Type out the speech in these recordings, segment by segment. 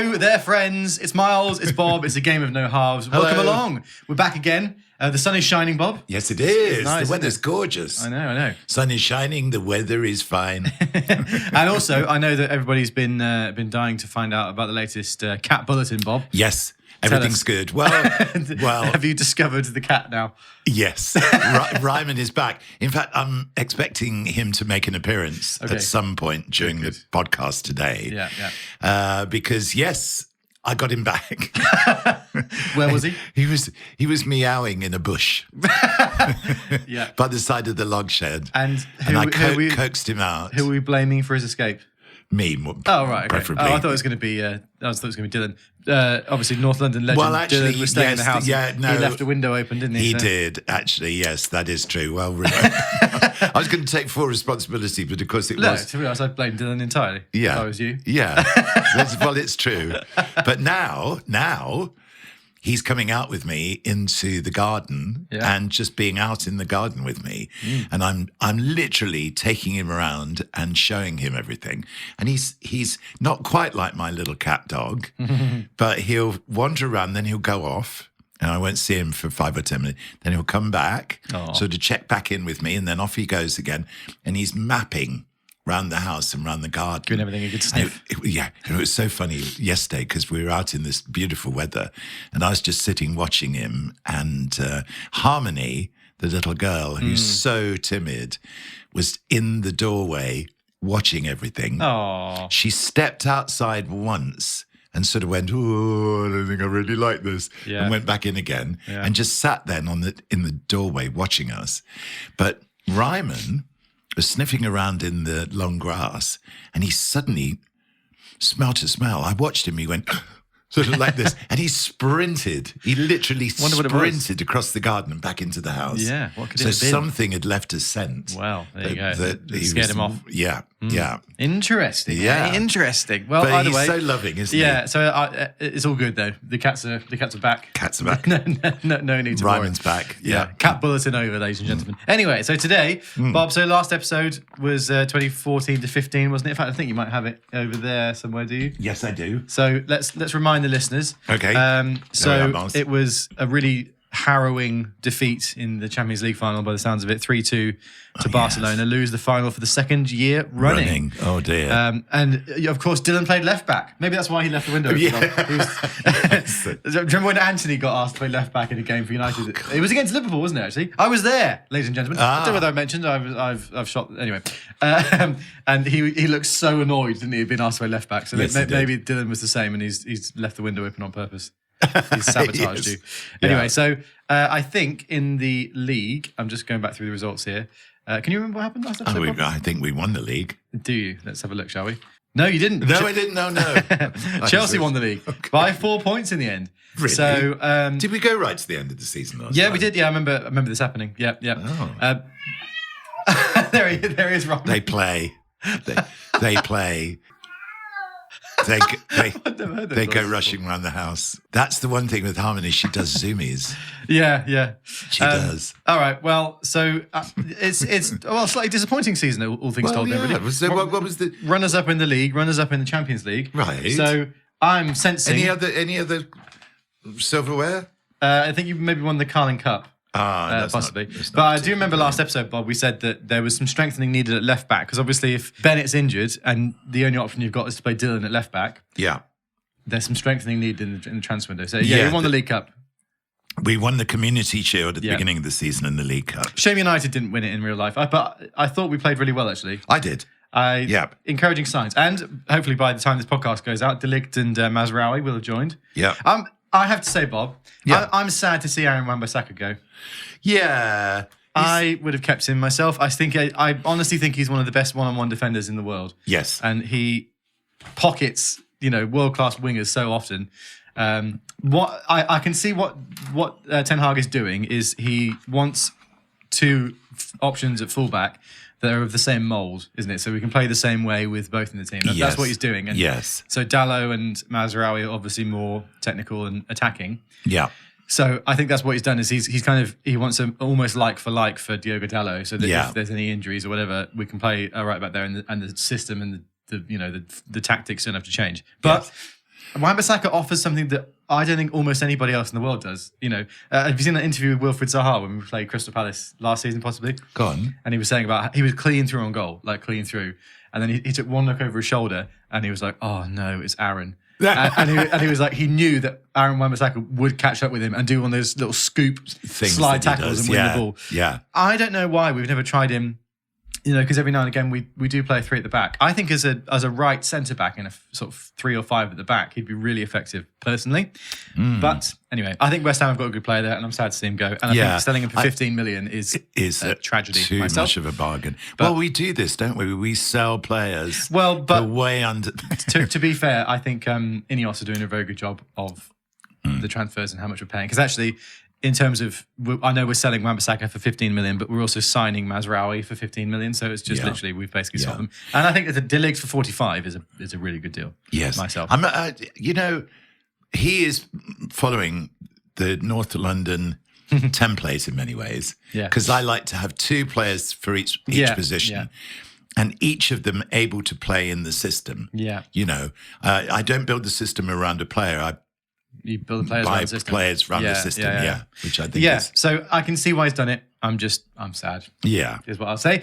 Hello, they're friends. It's Miles, it's Bob, it's a game of no halves. Welcome Hello. along. We're back again. The sun is shining, Bob. Yes, it is. Nice, the weather's gorgeous. I know. Sun is shining. The weather is fine. And also, I know that everybody's been dying to find out about the latest cat bulletin, Bob. Yes, everything's good. Well, Have you discovered the cat now? yes. Ryman is back. In fact, I'm expecting him to make an appearance at some point during the podcast today. Yeah. Because, yes, I got him back. Where was he? He was meowing in a bush. Yeah. By the side of the log shed. And I coaxed him out. Who are we blaming for his escape? Me, Oh, right. Okay. preferably. Oh, I thought it was going to be. Dylan. Obviously, North London legend. Well, actually, Dylan was staying in the house. Yeah, no, he left a window open, didn't he? He did, actually. Yes, that is true. Well, I was going to take full responsibility, but of course it was. To be honest, I'd blame Dylan entirely. Yeah, if I was you. Yeah. Well, it's true. But now he's coming out with me into the garden and just being out in the garden with me. And I'm literally taking him around and showing him everything. And he's not quite like my little cat dog, but he'll wander around, then he'll go off. And I won't see him for 5 or 10 minutes. Then he'll come back, to check back in with me, and then off he goes again. And he's mapping around the house and around the garden. Giving everything a good sniff. It was so funny yesterday because we were out in this beautiful weather and I was just sitting watching him, and Harmony, the little girl who's so timid, was in the doorway watching everything. Oh. She stepped outside once and sort of went, oh, I don't think I really like this, and went back in again and just sat then in the doorway watching us. But Ryman was sniffing around in the long grass, and he suddenly smelt a smell. I watched him. He went sort of like this, and he sprinted. He literally sprinted across the garden and back into the house. Yeah, what could it so have been? something had left a scent. Well, there you go. That scared him off. Yeah. Interesting. Yeah. Interesting. Well, But either he's way, so loving, isn't he? yeah. So it's all good though. The cats are back. Cats are back. no need to worry. Ryman's back. Yeah. Cat bulletin over, ladies and gentlemen. Anyway, so today, Bob, so last episode was 2014 to 15, wasn't it? In fact, I think you might have it over there somewhere, do you? Yes, I do. So let's remind the listeners. Okay. So it was a really harrowing defeat in the Champions League final by the sounds of it, 3-2 to Barcelona, lose the final for the second year running. Oh dear. And of course, Dylan played left back. Maybe that's why he left the window. Do you remember when Anthony got asked to play left back in a game for United? It was against Liverpool, wasn't it? Actually, I was there, ladies and gentlemen. I don't know whether I mentioned. I've shot anyway. And he looked so annoyed, didn't he? He'd been asked to play left back. So maybe Dylan was the same, and he's left the window open on purpose. He's sabotaged you. Anyway, so I think in the league, I'm just going back through the results here. Can you remember what happened last episode? I think we won the league. Do you? Let's have a look, shall we? No, you didn't. No, I didn't. No. Chelsea won the league by 4 points in the end. Really? So did we go right to the end of the season last Yeah, time? we did. Yeah, I remember this happening. Yeah. Oh. There he is, Rob. They play. They play. They go rushing around the house. That's the one thing with Harmony. She does zoomies. Yeah. She does. All right. Well, so it's slightly disappointing season, all things told. Yeah. Really. So what was the runners up in the league, runners up in the Champions League? Right. So I'm sensing any other silverware. I think you maybe won the Carling Cup. Possibly. But I do remember last episode, Bob, we said that there was some strengthening needed at left back, because obviously if Bennett's injured and the only option you've got is to play Dylan at left back, there's some strengthening needed in the transfer window. So you won the League Cup. We won the Community Shield at the beginning of the season in the League Cup. Shame United didn't win it in real life, but I thought we played really well, actually. I did. Encouraging signs. And hopefully by the time this podcast goes out, De Ligt and Mazraoui will have joined. Yeah. I have to say, Bob, I'm sad to see Aaron Wan-Bissaka go. Yeah. I would have kept him myself. I honestly think he's one of the best one-on-one defenders in the world. Yes. And he pockets, world-class wingers so often. What I can see what Ten Hag is doing is he wants two options at fullback that are of the same mould, isn't it? So we can play the same way with both in the team. That's what he's doing. And so Dalot and Mazraoui are obviously more technical and attacking. Yeah. So I think that's what he's done is he wants a almost like for Diogo Dalot, so that if there's any injuries or whatever, we can play right back there, and the system and the tactics don't have to change. But Wan-Bissaka offers something that I don't think almost anybody else in the world does. Have you seen that interview with Wilfried Zaha when we played Crystal Palace last season, possibly? Go on. And he was saying about he was clean through on goal, like clean through, and then he took one look over his shoulder and he was like, "Oh no, it's Aaron." and he was like, he knew that Aaron Wan-Bissaka would catch up with him and do one of those little scoop slide tackles and win the ball. Yeah. I don't know why we've never tried him. Because every now and again we do play 3 at the back. I think as a right centre back in a sort of 3 or 5 at the back, he'd be really effective personally. But anyway, I think West Ham have got a good player there, and I'm sad to see him go. And I think selling him for 15 million is a tragedy. Too much of a bargain. But we do this, don't we? We sell players. Well, but way under. to be fair, I think Ineos are doing a very good job of the transfers and how much we're paying. Because actually, in terms of, I know we're selling Wan-Bissaka for 15 million, but we're also signing Mazraoui for 15 million. So it's just literally, we've basically sold them. And I think that the Dilligs for 45 is a really good deal. Yes. Myself. He is following the North London template in many ways. Yeah. Because I like to have 2 players for each position. Yeah. And each of them able to play in the system. Yeah. I don't build the system around a player. You build the players around the system. Players around the system, which I think is... So I can see why he's done it. I'm sad. Yeah. Is what I'll say.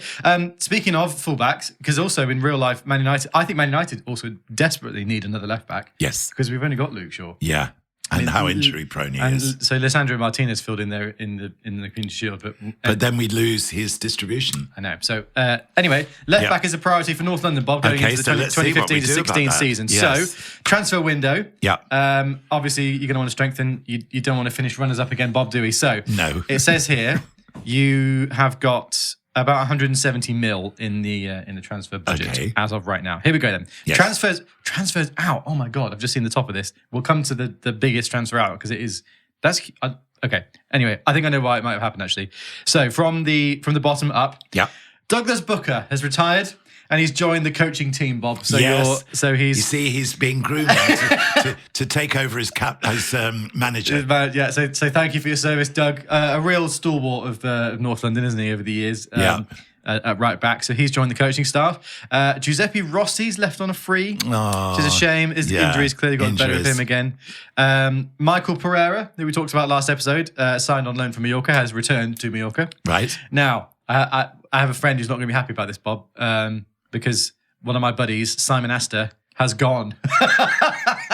Speaking of fullbacks, because also in real life, I think Man United also desperately need another left back. Yes. Because we've only got Luke Shaw. Yeah. And how injury prone he is. So Lisandro Martinez filled in there in the Community Shield, but then we lose his distribution. I know. So anyway, left back is a priority for North London, Bob, going into the 2015 to 16 season. Yes. So transfer window. Yeah. Obviously, you're going to want to strengthen. You don't want to finish runners up again, Bob, do we? So no. It says here you have got about 170 mil in the transfer budget as of right now. Here we go then. Yes. Transfers out. Oh my God, I've just seen the top of this. We'll come to the biggest transfer out because that's okay. Anyway, I think I know why it might have happened actually. So from the bottom up, Douglas Booker has retired. And he's joined the coaching team, Bob. So he's being groomed to take over as manager. So thank you for your service, Doug. A real stalwart of North London, isn't he, over the years? At right back. So he's joined the coaching staff. Giuseppe Rossi's left on a free, which is a shame. His injuries clearly got the better of him again. Michael Pereira, who we talked about last episode, signed on loan from Mallorca, has returned to Mallorca. Right. Now, I have a friend who's not going to be happy about this, Bob. Because one of my buddies, Simon Astor, has gone.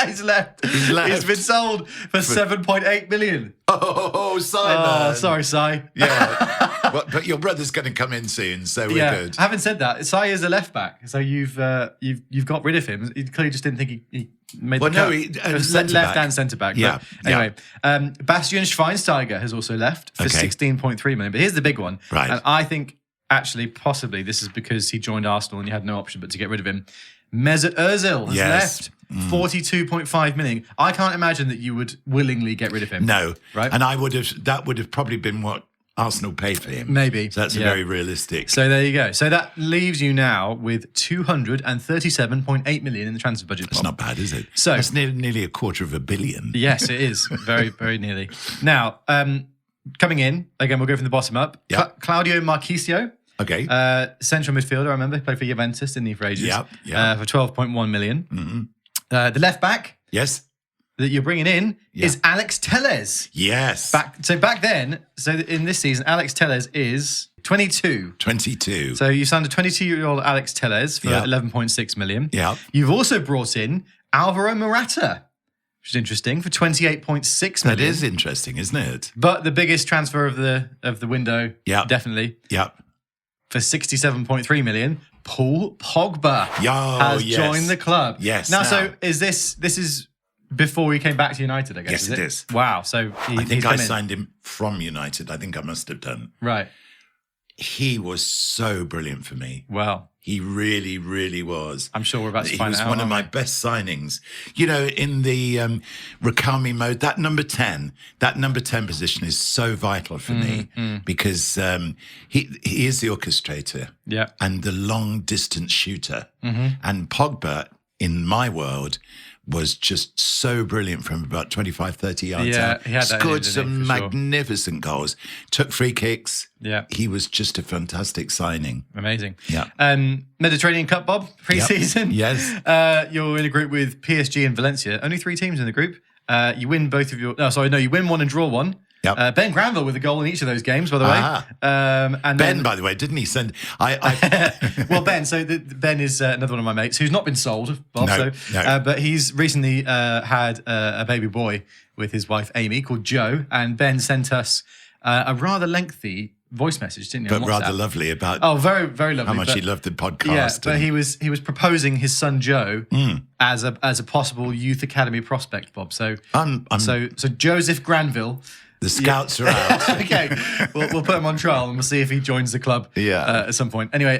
He's left. He's been sold for 7.8 million. Oh, Simon. Oh, sorry, Si. Yeah. But your brother's going to come in soon, so we're good. Having said that, Si is a left back, so you've got rid of him. He clearly just didn't think he made the cut. Left and centre back. Yeah. Anyway, Bastian Schweinsteiger has also also for 16.3 million. But here's the big one. Right. And I think actually possibly this is because he joined Arsenal and you had no option but to get rid of him. Mesut Ozil has left. 42.5 million. I can't imagine that you would willingly get rid of him. No. Right? And that would have probably been what Arsenal paid for him. Maybe. So that's very realistic. So there you go. So that leaves you now with 237.8 million in the transfer budget. That's not bad, is it? So that's nearly $250 million. Yes, it is. Very, very nearly. Now, coming in, again, we'll go from the bottom up. Yep. Claudio Marchisio. Okay. Central midfielder, I remember. Played for Juventus, didn't he, for ages? Yep. For 12.1 million. Mm-hmm. The left back. Yes. That you're bringing in is Alex Telles. Yes. Back then, in this season, Alex Telles is 22. 22. So you signed a 22-year-old Alex Telles for 11.6 million. Yeah. You've also brought in Alvaro Morata, which is interesting, for 28.6 million. That is interesting, isn't it? But the biggest transfer of the window, definitely. Yeah. For 67.3 million, Paul Pogba has joined the club. Yes. Now, so is this is before he came back to United, I guess? Yes, it is. Wow. So I think I signed him from United. I think I must have done. Right. He was so brilliant for me. Wow. He really, really was. I'm sure we're about to find out. He was one of my best signings. You know, in the Rakami mode, that number 10 position is so vital for me because he is the orchestrator and the long distance shooter. And Pogba, in my world, was just so brilliant from about 25, 30 yards Yeah, out. he had that in him, Scored didn't he, some for sure. magnificent goals. Took free kicks. Yeah. He was just a fantastic signing. Amazing. Yeah. Mediterranean Cup, Bob, pre-season. Yes. You're in a group with PSG and Valencia. Only 3 teams in the group. You win both of your... you win one and draw one. Yep. Ben Granville with a goal in each of those games, by the way. And Ben, by the way, didn't he send... Well, Ben, Ben is another one of my mates who's not been sold, Bob. No. But he's recently had a baby boy with his wife, Amy, called Joe. And Ben sent us a rather lengthy voice message, didn't he? But on rather WhatsApp? lovely about very, very lovely. how much he loved the podcast. Yeah, but he was proposing his son Joe as a possible youth academy prospect, Bob. So so Joseph Granville. The scouts are out. Okay, we'll put him on trial and we'll see if he joins the club. At some point. Anyway,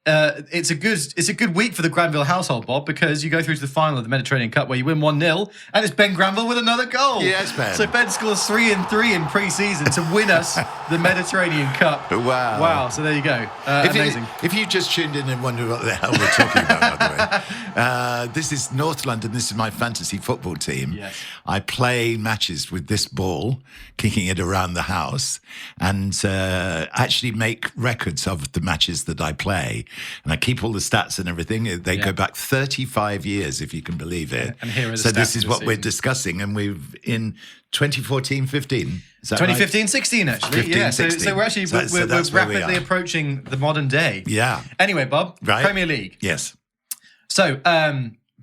it's a good week for the Granville household, Bob, because you go through to the final of the Mediterranean Cup where you win 1-0, and it's Ben Granville with another goal. Yes, Ben. So Ben scores 3 and 3 in pre-season to win us the Mediterranean Cup. Wow. So there you go. Amazing. If you just tuned in and wondered what the hell we're talking about, by the way, this is North London. This is my fantasy football team. Yes. I play matches with this ball, kicking it around the house, and actually make records of the matches that I play. And I keep all the stats and everything. They go back 35 years, if you can believe it. And here are the so stats this is for the what we're season. discussing. And we've in 2014-15. Is that 2015-16, actually. 15-16. So we're actually we're that's where we rapidly are. approaching the modern day. Yeah. Anyway, Bob, Right. Premier League. Yes. So,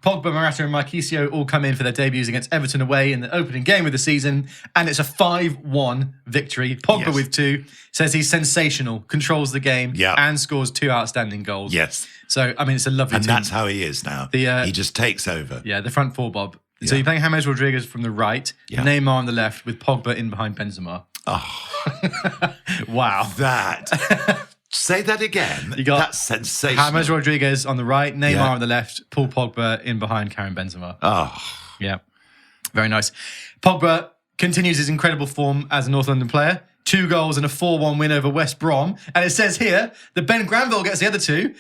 Pogba, Morata and Marquisio all come in for their debuts against Everton away in the opening game of the season, and it's a 5-1 victory. Pogba Yes. with 2, says he's sensational, controls the game, Yeah. and scores 2 outstanding goals. Yes. So, I mean, it's a lovely And team. that's how he is now. He just takes over. Yeah, the front 4, Bob. So Yeah. you're playing James Rodriguez from the right, Yeah. Neymar on the left, with Pogba in behind Benzema. Oh, Wow. that. Say that again. You got That's sensational. James Rodriguez on the right, Neymar Yeah. on the left, Paul Pogba in behind Karim Benzema. Oh, Yeah, very nice. Pogba continues his incredible form as a North London player. 2 goals and a 4-1 win over West Brom. And it says here that Ben Granville gets the other 2.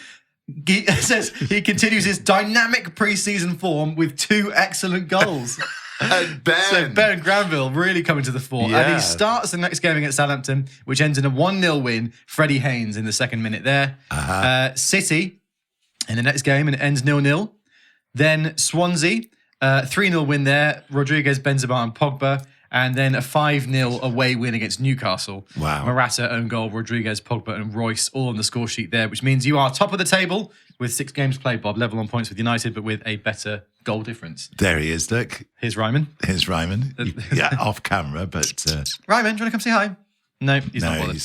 It says he continues his dynamic pre-season form with 2 excellent goals. and Ben. So Ben Granville really coming to the fore. And Yeah. he starts the next game against Southampton, which ends in a 1-0 win. Freddie Haynes in the second minute there. City in the next game, and it ends 0-0. Then Swansea, 3-0 win there. Rodriguez, Benzema and Pogba. And then a 5-0 away win against Newcastle. Wow. Morata, own goal, Rodriguez, Pogba and Royce all on the score sheet there, which means you are top of the table with 6 games played, Bob. Level on points with United, but with a better goal difference. There he is, look. Here's Ryman. Here's Ryman. Yeah, off camera, but... Ryman, do you want to come say hi? No, he's not bothered.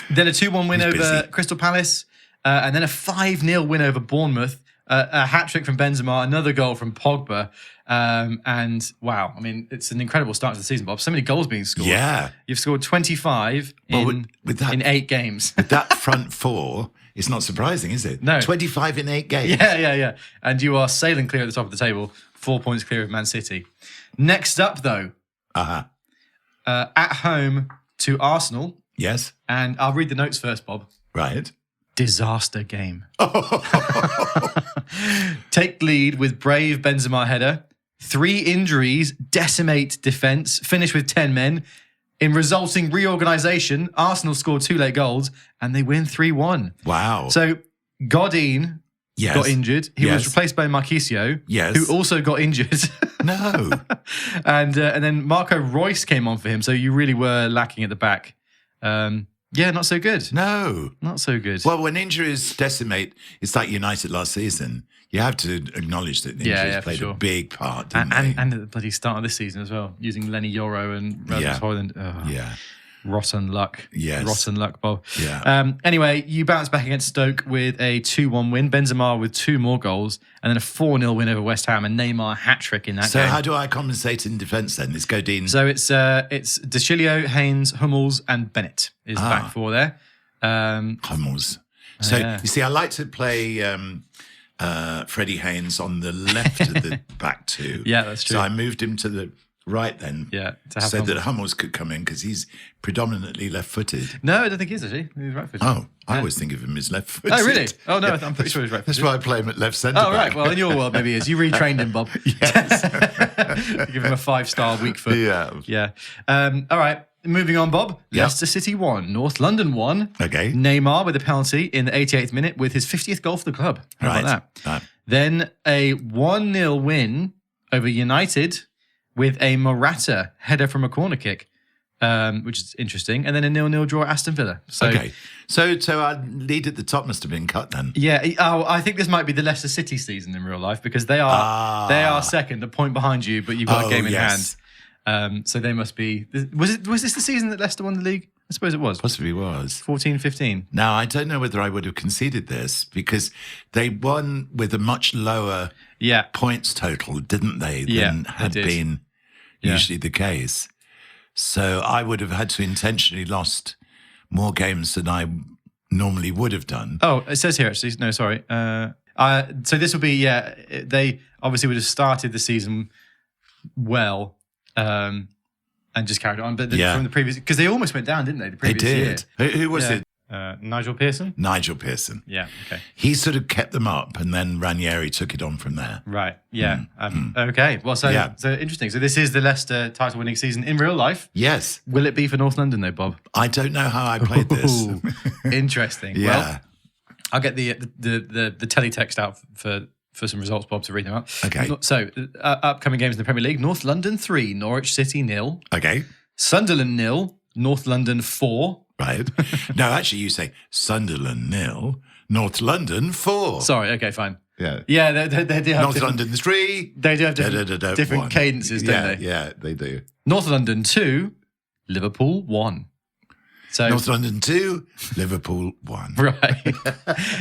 Then a 2-1 win He's over busy. Crystal Palace, and then a 5-0 win over Bournemouth. A hat-trick from Benzema, another goal from Pogba. And wow, I mean, it's an incredible start to the season, Bob. So many goals being scored. Yeah. You've scored 25 with that- in 8 games. that front 4, it's not surprising, is it? No. 25 in 8 games. Yeah. And you are sailing clear at the top of the table, 4 points clear of Man City. Next up, though, Uh-huh. at home to Arsenal. Yes. And I'll read the notes first, Bob. Right. Disaster game. Take lead with brave Benzema header. 3 injuries, decimate defence, finish with 10 men. In resulting reorganisation, Arsenal scored 2 late goals and they win 3-1. Wow. So Godin Yes. got injured. He was Yes. replaced by Marquisio, Yes. who also got injured. No. And then Marco Royce came on for him. So you really were lacking at the back. Yeah, not so good. No. Not so good. Well, when injuries decimate, it's like United last season. You have to acknowledge that the injuries for played sure. a big part, didn't they? And at the bloody start of this season as well, using Lenny Yoro and Rasmus Yeah. Højlund. Yeah. Rotten luck. Yes. Rotten luck, Bob. Yeah. Anyway, you bounce back against Stoke with a 2-1 win. Benzema with 2 more goals, and then a 4-0 win over West Ham, and Neymar hat-trick in that So game. how do I compensate in defence then? It's Godin. So it's De Chilio, Haynes, Hummels, and Bennett is the back 4 there. Hummels. So yeah. you see, I like to play Freddie Haynes on the left of the back 2. Yeah, that's true. So I moved him to the right then. Yeah, to have so Hummels. that Hummels could come in because he's predominantly left-footed. No, I don't think he is actually. He's right-footed. Oh, I always think of him as left-footed. Oh, really? Oh, no, I'm pretty sure he's right-footed. That's why I play him at left centre Oh, right. back. Well, in your world, maybe he is. You retrained him, Bob. Yes. Give him a 5-star weak foot. Yeah. Yeah. All right. Moving on, Bob. Leicester City 1, North London 1. Okay. Neymar with a penalty in the 88th minute with his 50th goal for the club. How about that? Right. Then a 1-0 win over United with a Morata header from a corner kick, which is interesting. And then a 0-0 draw at Aston Villa. So, okay. So our lead at the top must have been cut then. Yeah. Oh, I think this might be the Leicester City season in real life because they are second, a point behind you, but you've got a game in hand. So they must be. Was this the season that Leicester won the league? I suppose it was. Possibly was. 14-15. Now, I don't know whether I would have conceded this because they won with a much lower points total, didn't they, than had been usually the case. So I would have had to intentionally lost more games than I normally would have done. Oh, it says here, actually. No, sorry. So this would be, they obviously would have started the season well. And just carried on. But from the previous, because they almost went down, didn't they? The previous year. Who was it? Nigel Pearson. Nigel Pearson. Yeah. Okay. He sort of kept them up, and then Ranieri took it on from there. Right. Yeah. Okay. Well, so interesting. So this is the Leicester title-winning season in real life. Yes. Will it be for North London though, Bob? I don't know how I played this. Interesting. Yeah. Well, I'll get the teletext out for some results, Bob, to read them out. Okay. So, upcoming games in the Premier League. North London 3, Norwich City 0. Okay. Sunderland 0, North London 4. Right. No, actually, you say Sunderland 0, North London 4. Sorry, okay, fine. Yeah. Yeah, they do have North London 3. They do have different cadences, don't they? Yeah, they do. North London 2, Liverpool 1. So North London 2, Liverpool 1. Right.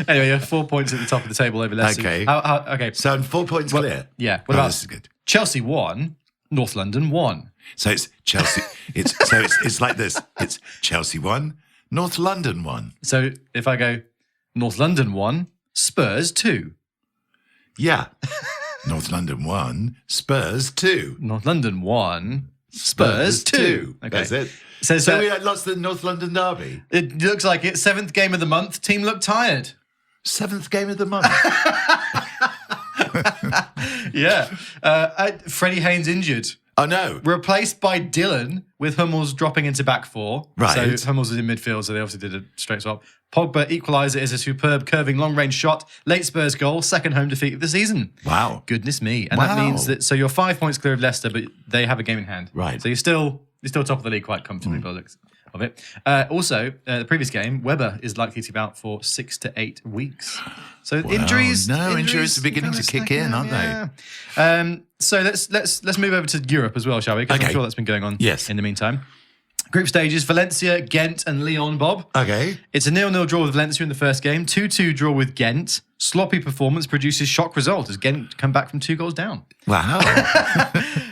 Anyway, you have 4 points at the top of the table over Leicester. Okay. Okay. So 4 points clear. Yeah. What about this is good. Chelsea 1, North London 1. So it's Chelsea. It's like this. It's Chelsea 1, North London 1. So if I go North London 1, Spurs 2. Yeah. North London 1, Spurs 2. North London 1, Spurs 2. Okay. That's it. So we lost the North London derby. It looks like it. 7th game of the month. Team looked tired. 7th game of the month. Yeah. Freddie Haynes injured. Oh, no. Replaced by Dylan, with Hummels dropping into back 4. Right. So Hummels was in midfield, so they obviously did a straight swap. Pogba equalised it as a superb curving long-range shot. Late Spurs goal, second home defeat of the season. Wow. Goodness me. And that means that, so you're 5 points clear of Leicester, but they have a game in hand. Right. So you're still top of the league quite comfortably by the looks of it. Also, the previous game, Weber is likely to be out for 6 to 8 weeks. So injuries are beginning to kick in, aren't they? So let's move over to Europe as well, shall we? Because I'm sure that's been going on in the meantime. Group stages, Valencia, Ghent and Lyon, Bob. Okay. It's a 0-0 draw with Valencia in the first game, 2-2 draw with Ghent. Sloppy performance produces shock result as Ghent come back from 2 goals down. Wow.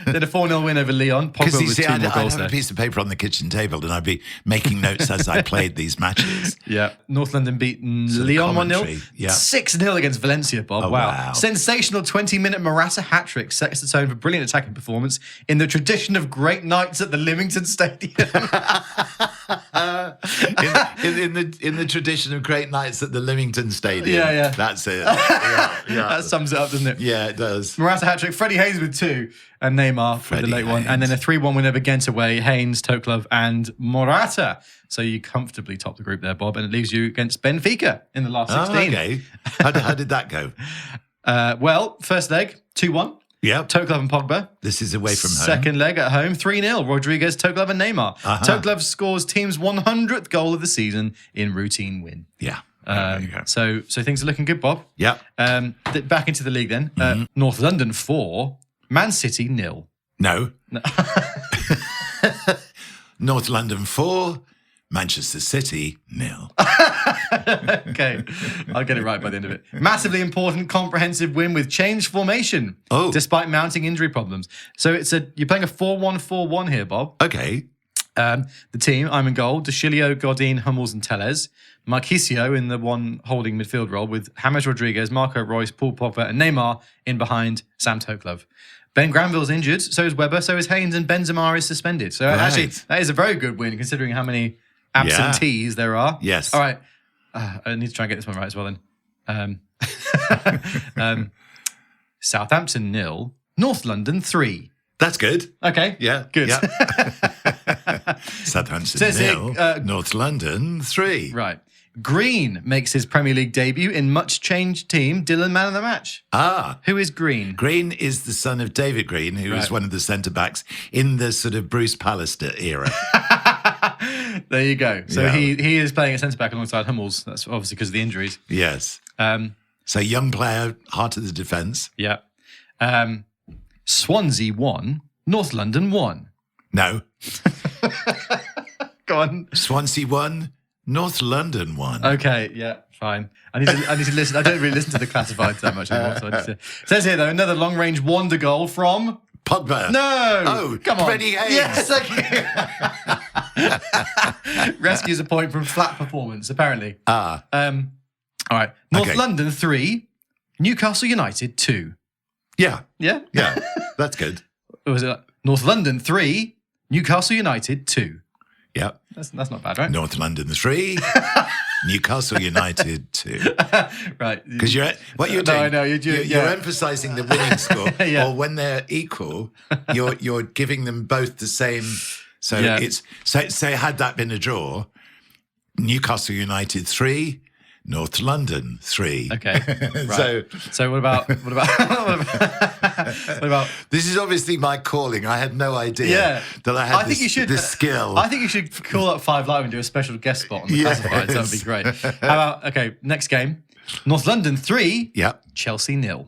Then a 4-0 win over Lyon. Because Pogba with 2 more I'd goals have there. a piece of paper on the kitchen table and I'd be making notes as I played these matches. Yeah. North London beat Lyon 1-0. Yeah. 6-0 against Valencia, Bob. Oh, wow. Sensational 20-minute Morata hat-trick sets the tone for brilliant attacking performance in the tradition of great nights at the Leamington Stadium. in the tradition of great nights at the Leamington Stadium. Yeah. That's it. Yeah. That sums it up, doesn't it? Yeah, it does. Morata hat-trick, Freddie Haynes with 2, and Neymar with the late one. And then a 3-1 win over Ghent away, Haynes, Toklov, and Morata. So you comfortably top the group there, Bob, and it leaves you against Benfica in the last 16. Oh, okay. How did that go? Well, first leg, 2-1. Yeah. Toklov and Pogba. This is away from home. Second leg at home, 3-0. Rodriguez, Toklov and Neymar. Toklov scores team's 100th goal of the season in routine win. Yeah. So things are looking good, Bob. Yeah. Back into the league then. North London 4, Man City 0. No. North London 4, Manchester City 0. Okay, I'll get it right by the end of it. Massively important, comprehensive win with changed formation, despite mounting injury problems. So you're playing a 4-1-4-1 here, Bob. Okay. The team, I'm in goal, Deschilio, Godin, Hummels and Tellez. Marquisio in the one holding midfield role with James Rodriguez, Marco Reus, Paul Pogba and Neymar in behind Sam Toklov. Ben Granville's injured, so is Weber, so is Haynes, and Benzema is suspended. So actually, that is a very good win considering how many absentees there are. Yes. All right. I need to try and get this one right as well then. Southampton 0, North London 3. That's good. Okay. Yeah. Good. Yeah. Southampton 0, North London 3. Right. Green makes his Premier League debut in much changed team. Dylan, man of the match. Who is Green? Green is the son of David Green, who was one of the centre-backs in the sort of Bruce Pallister era. There you go. So he is playing a centre-back alongside Hummels. That's obviously because of the injuries. Yes. So young player, heart of the defence. Yeah. Swansea 1, North London 1. No. Go on. Swansea 1, North London 1. Okay, yeah, fine. I need to listen. I don't really listen to the classifieds that much anymore. So I need to. It says here though, another long-range wonder goal from Pogba. No. Oh, come on. Freddie Haynes. Yes, thank you. Rescues a point from flat performance, apparently. All right. North London 3, Newcastle United 2. Yeah. Yeah? Yeah. That's good. Was it North London 3, Newcastle United 2. Yeah. That's not bad, right? North London 3, Newcastle United 2. Right. Because you're doing. I know, you're emphasising the winning score, or when they're equal, you're giving them both the same. So it's so had that been a draw, Newcastle United 3, North London 3. Okay. Right. So what about This is obviously my calling. I had no idea that I had this skill. I think you should call up 5 Live and do a special guest spot on the classifieds. That would be great. How about next game. North London 3, Chelsea 0.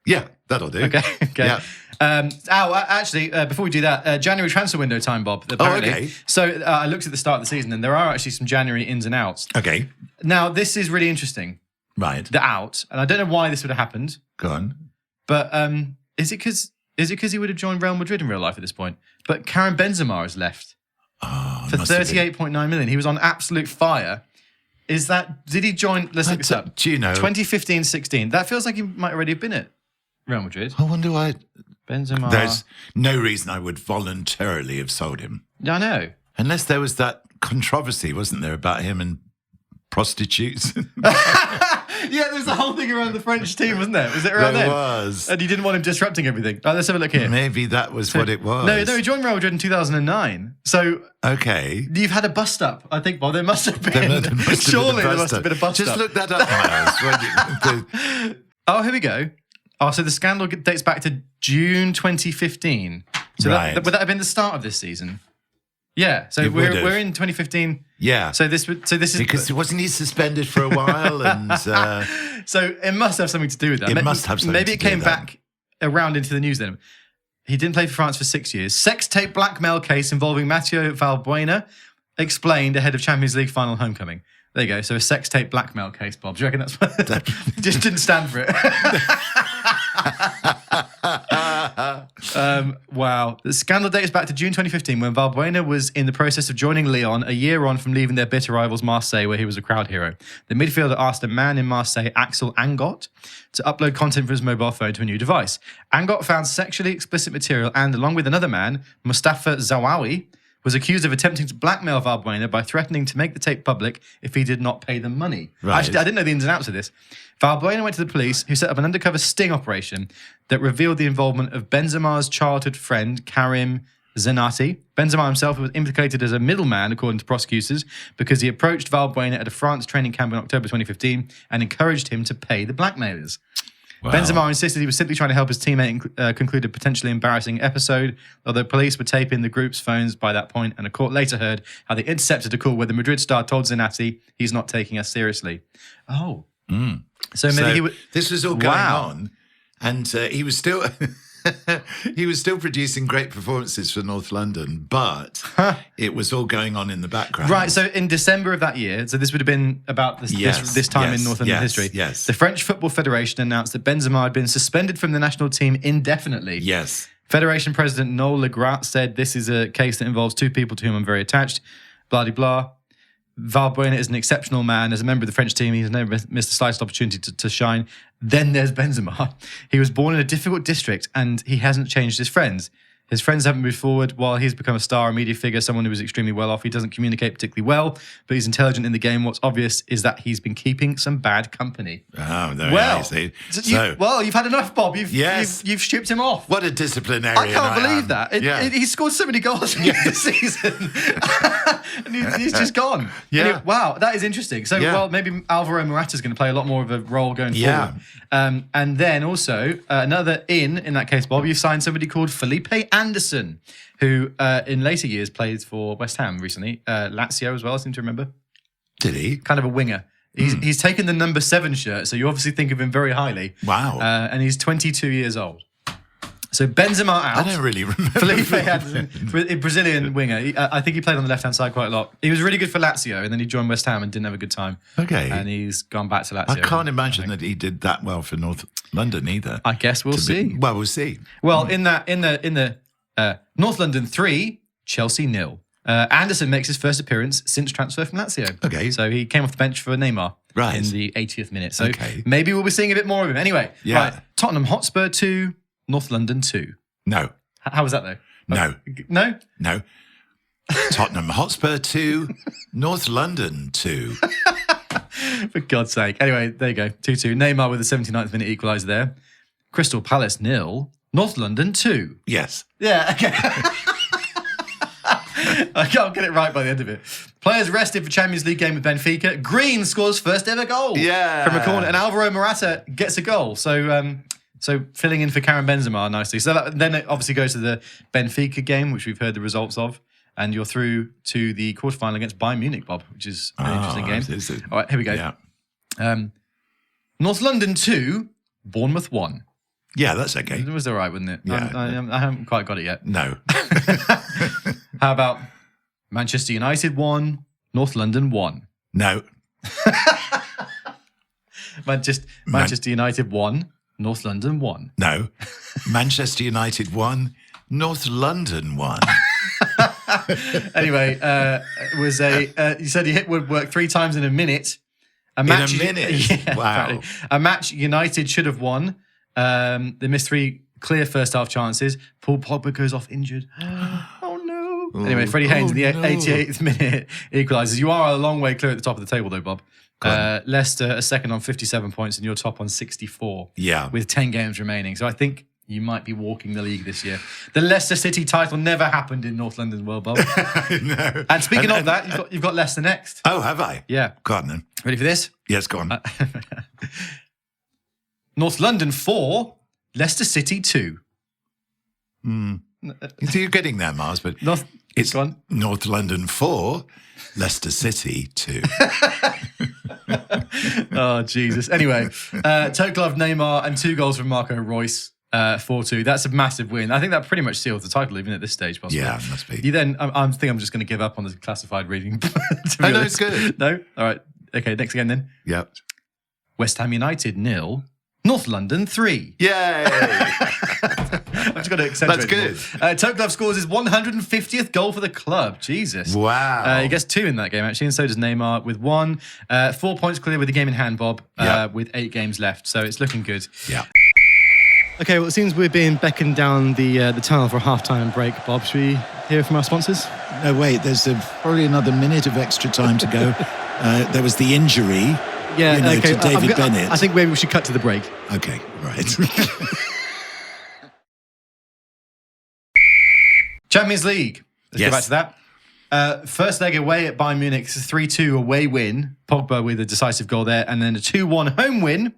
Yeah, that'll do. Okay. Yeah. Actually, before we do that, January transfer window time, Bob. Apparently. Okay. So I looked at the start of the season, and there are actually some January ins and outs. Okay. Now, this is really interesting. Right. The out, and I don't know why this would have happened. Go on. But is it because he would have joined Real Madrid in real life at this point? But Karim Benzema has left for 38.9 million. He was on absolute fire. Did he join? Let's look this up. Do you know 2015-16? That feels like he might already have been at Real Madrid. I wonder why. Benzema. There's no reason I would voluntarily have sold him. Yeah, I know. Unless there was that controversy, wasn't there, about him and prostitutes? Yeah, there was the whole thing around the French team, wasn't there? Was it around then? There was. And you didn't want him disrupting everything. Right, let's have a look here. Maybe that was what it was. No, he joined Real Madrid in 2009. So okay, you've had a bust up. I think, Bob, there must have been. Surely there must have been a bust up. Just look that up, Miles. Oh, here we go. Oh, so the scandal dates back to June 2015. So would that have been the start of this season? Yeah. So we're in 2015. Yeah. So this is because wasn't he suspended for a while, and so it must have something to do with that. It must have something. Maybe it came back around into the news then. He didn't play for France for 6 years. Sex tape blackmail case involving Matteo Valbuena explained ahead of Champions League final homecoming. There you go. So a sex tape blackmail case, Bob. Do you reckon that's what? Just didn't stand for it. Wow. The scandal dates back to June 2015 when Valbuena was in the process of joining Lyon a year on from leaving their bitter rivals Marseille, where he was a crowd hero. The midfielder asked a man in Marseille, Axel Angot, to upload content from his mobile phone to a new device. Angot found sexually explicit material and, along with another man, Mustafa Zawawi, was accused of attempting to blackmail Valbuena by threatening to make the tape public if he did not pay them money. Right. Actually, I didn't know the ins and outs of this. Valbuena went to the police, who set up an undercover sting operation that revealed the involvement of Benzema's childhood friend, Karim Zenati. Benzema himself was implicated as a middleman, according to prosecutors, because he approached Valbuena at a France training camp in October 2015 and encouraged him to pay the blackmailers. Wow. Benzema insisted he was simply trying to help his teammate conclude a potentially embarrassing episode, although police were taping the group's phones by that point, and a court later heard how they intercepted a call where the Madrid star told Zenati he's not taking us seriously. Oh. Mm. So maybe this was all going on, and he was still producing great performances for North London, but it was all going on in the background. Right. So in December of that year, so this would have been about this time in North London history. Yes. The French Football Federation announced that Benzema had been suspended from the national team indefinitely. Yes. Federation President Noel Legrat said, this is a case that involves two people to whom I'm very attached. Blah, blah, blah. Valbuena is an exceptional man. As a member of the French team, he's never missed the slightest opportunity to shine. Then there's Benzema. He was born in a difficult district and he hasn't changed his friends. His friends haven't moved forward. While he's become a star, a media figure, someone who is extremely well off, he doesn't communicate particularly well, but he's intelligent in the game. What's obvious is that he's been keeping some bad company. Oh, no, well, I see. You've had enough, Bob. You've shipped him off. What a disciplinarian I can't believe am. that. He scored so many goals this season. And he's just gone. Yeah. Anyway, wow, that is interesting. So, well, maybe Alvaro Morata's going to play a lot more of a role going forward. And then also, another in that case, Bob, you've signed somebody called Felipe Anderson, who in later years played for West Ham recently. Lazio as well, I seem to remember. Did he? Kind of a winger. He's taken the number 7 shirt, so you obviously think of him very highly. Wow. And he's 22 years old. So Benzema out. I don't really remember. Felipe Anderson, a Brazilian winger. I think he played on the left-hand side quite a lot. He was really good for Lazio, and then he joined West Ham and didn't have a good time. Okay. And he's gone back to Lazio. I can't imagine that he did that well for North London either. I guess we'll see. Well, we'll see. Well, in the North London 3, Chelsea 0. Anderson makes his first appearance since transfer from Lazio. Okay. So he came off the bench for Neymar in the 80th minute. So maybe we'll be seeing a bit more of him. Anyway, right. Tottenham Hotspur 2, North London 2. No. How was that though? No. No? No. Tottenham Hotspur 2, North London 2. For God's sake. Anyway, there you go. 2-2. Neymar with the 79th minute equaliser there. Crystal Palace 0, North London 2. Yes. Yeah, okay. I can't get it right by the end of it. Players rested for Champions League game with Benfica. Green scores first ever goal from a corner, and Alvaro Morata gets a goal. So filling in for Karim Benzema nicely. So then it obviously goes to the Benfica game, which we've heard the results of, and you're through to the quarterfinal against Bayern Munich, Bob, which is an interesting game. All right, here we go. Yeah. North London 2, Bournemouth 1. Yeah, that's okay. It was all right, wasn't it? Yeah. I haven't quite got it yet. No. How about Manchester United 1, North London 1? No. Manchester United 1, North London 1. No. Manchester United 1, North London 1. Anyway, it was you said you hit woodwork 3 times in a minute. In a minute? Yeah, wow. Apparently. A match United should have won. They missed 3 clear first half chances. Paul Pogba goes off injured. Oh no. Anyway, Freddie Haynes in the 88th minute equalises. You are a long way clear at the top of the table though, Bob. Leicester a second on 57 points and you're top on 64. Yeah. With 10 games remaining. So I think you might be walking the league this year. The Leicester City title never happened in North London, well, Bob. No. And speaking of that, you've got Leicester next. Oh, have I? Yeah. Go on then. Ready for this? Yes, go on. North London 4, Leicester City 2. So you're getting there, Mars, but it's North London 4, Leicester City 2. Oh, Jesus. Anyway, total of Neymar and 2 goals from Marco Reus, 4-2. That's a massive win. I think that pretty much seals the title, even at this stage, possibly. Yeah, it must be. You then, I think I'm just going to give up on the classified reading. Oh, no, it's good. No? All right. Okay, next again then. Yep. West Ham United 0, North London 3. Yay! I've just got to accentuate. That's good. Toklov scores his 150th goal for the club. Jesus. Wow. He gets 2 in that game, actually, and so does Neymar with 1. 4 points clear with the game in hand, Bob, with 8 games left. So it's looking good. Yeah. Okay, well, it seems we're being beckoned down the tunnel for a half-time break, Bob. Should we hear from our sponsors? No, wait, there's probably another minute of extra time to go. There was the injury to David Bennett. I think maybe we should cut to the break. Okay, right. Champions League. Let's Yes. go back to that. First leg away at Bayern Munich. It's a 3-2 away win. Pogba with a decisive goal there. And then a 2-1 home win,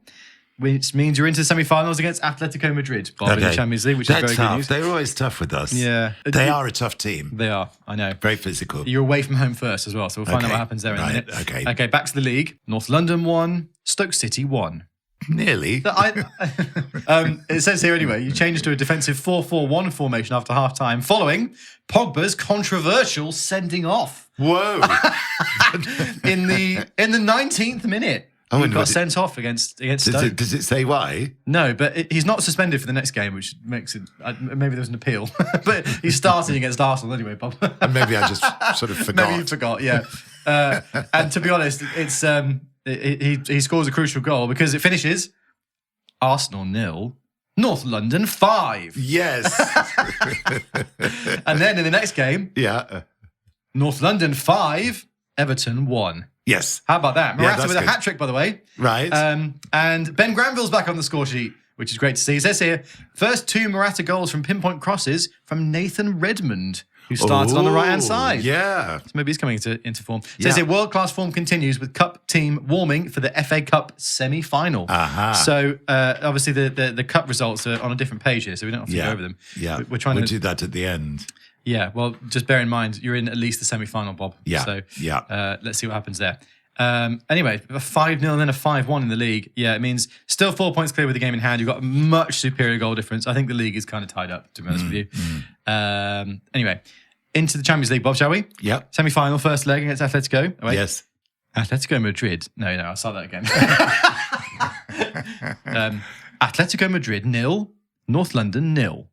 which means you're into the semi-finals against Atletico Madrid, Bob, in the Champions League, which is very good news. They're always tough with us. Yeah. They are a tough team. They are, I know. Very physical. You're away from home first as well, so we'll find out what happens there in a minute. Okay. Okay, back to the league. North London 1, Stoke City 1. Nearly. It says here anyway, you changed to a defensive 4-4-1 formation after half-time, following Pogba's controversial sending off Whoa. in the 19th minute. Oh, he and got what sent off against does Stoke. does it say why? No, but he's not suspended for the next game, which makes it. Maybe there's an appeal, but he's starting against Arsenal anyway, Bob. And maybe I just sort of forgot. Maybe you forgot, yeah. And to be honest, it's he scores a crucial goal because it finishes Arsenal 0, North London 5. Yes. And then in the next game, Yeah. North London 5, Everton 1. Yes. How about that? Yeah, Morata that's with a good. hat trick, by the way. Right. And Ben Granville's back on the score sheet, which is great to see. It says here, first 2 Morata goals from pinpoint crosses from Nathan Redmond, who started on the right-hand side. Yeah. So maybe he's coming into form. It says Yeah. here, world-class form continues with Cup team warming for the FA Cup semi-final. Aha. So obviously the Cup results are on a different page here, so we don't have to go over them. Yeah. We're trying we'll to do that at the end. Yeah, well, just bear in mind, you're in at least the semi-final, Bob. Yeah, So yeah. let's see what happens there. Anyway, a 5-0 and then a 5-1 in the league. Yeah, it means still 4 points clear with the game in hand. You've got a much superior goal difference. I think the league is kind of tied up, to be honest with you. Anyway, into the Champions League, Bob, shall we? Yep. Semi-final, first leg against Atletico. Oh, wait. Yes. Atletico Madrid. No, I'll start that again. Atletico Madrid 0, North London 0.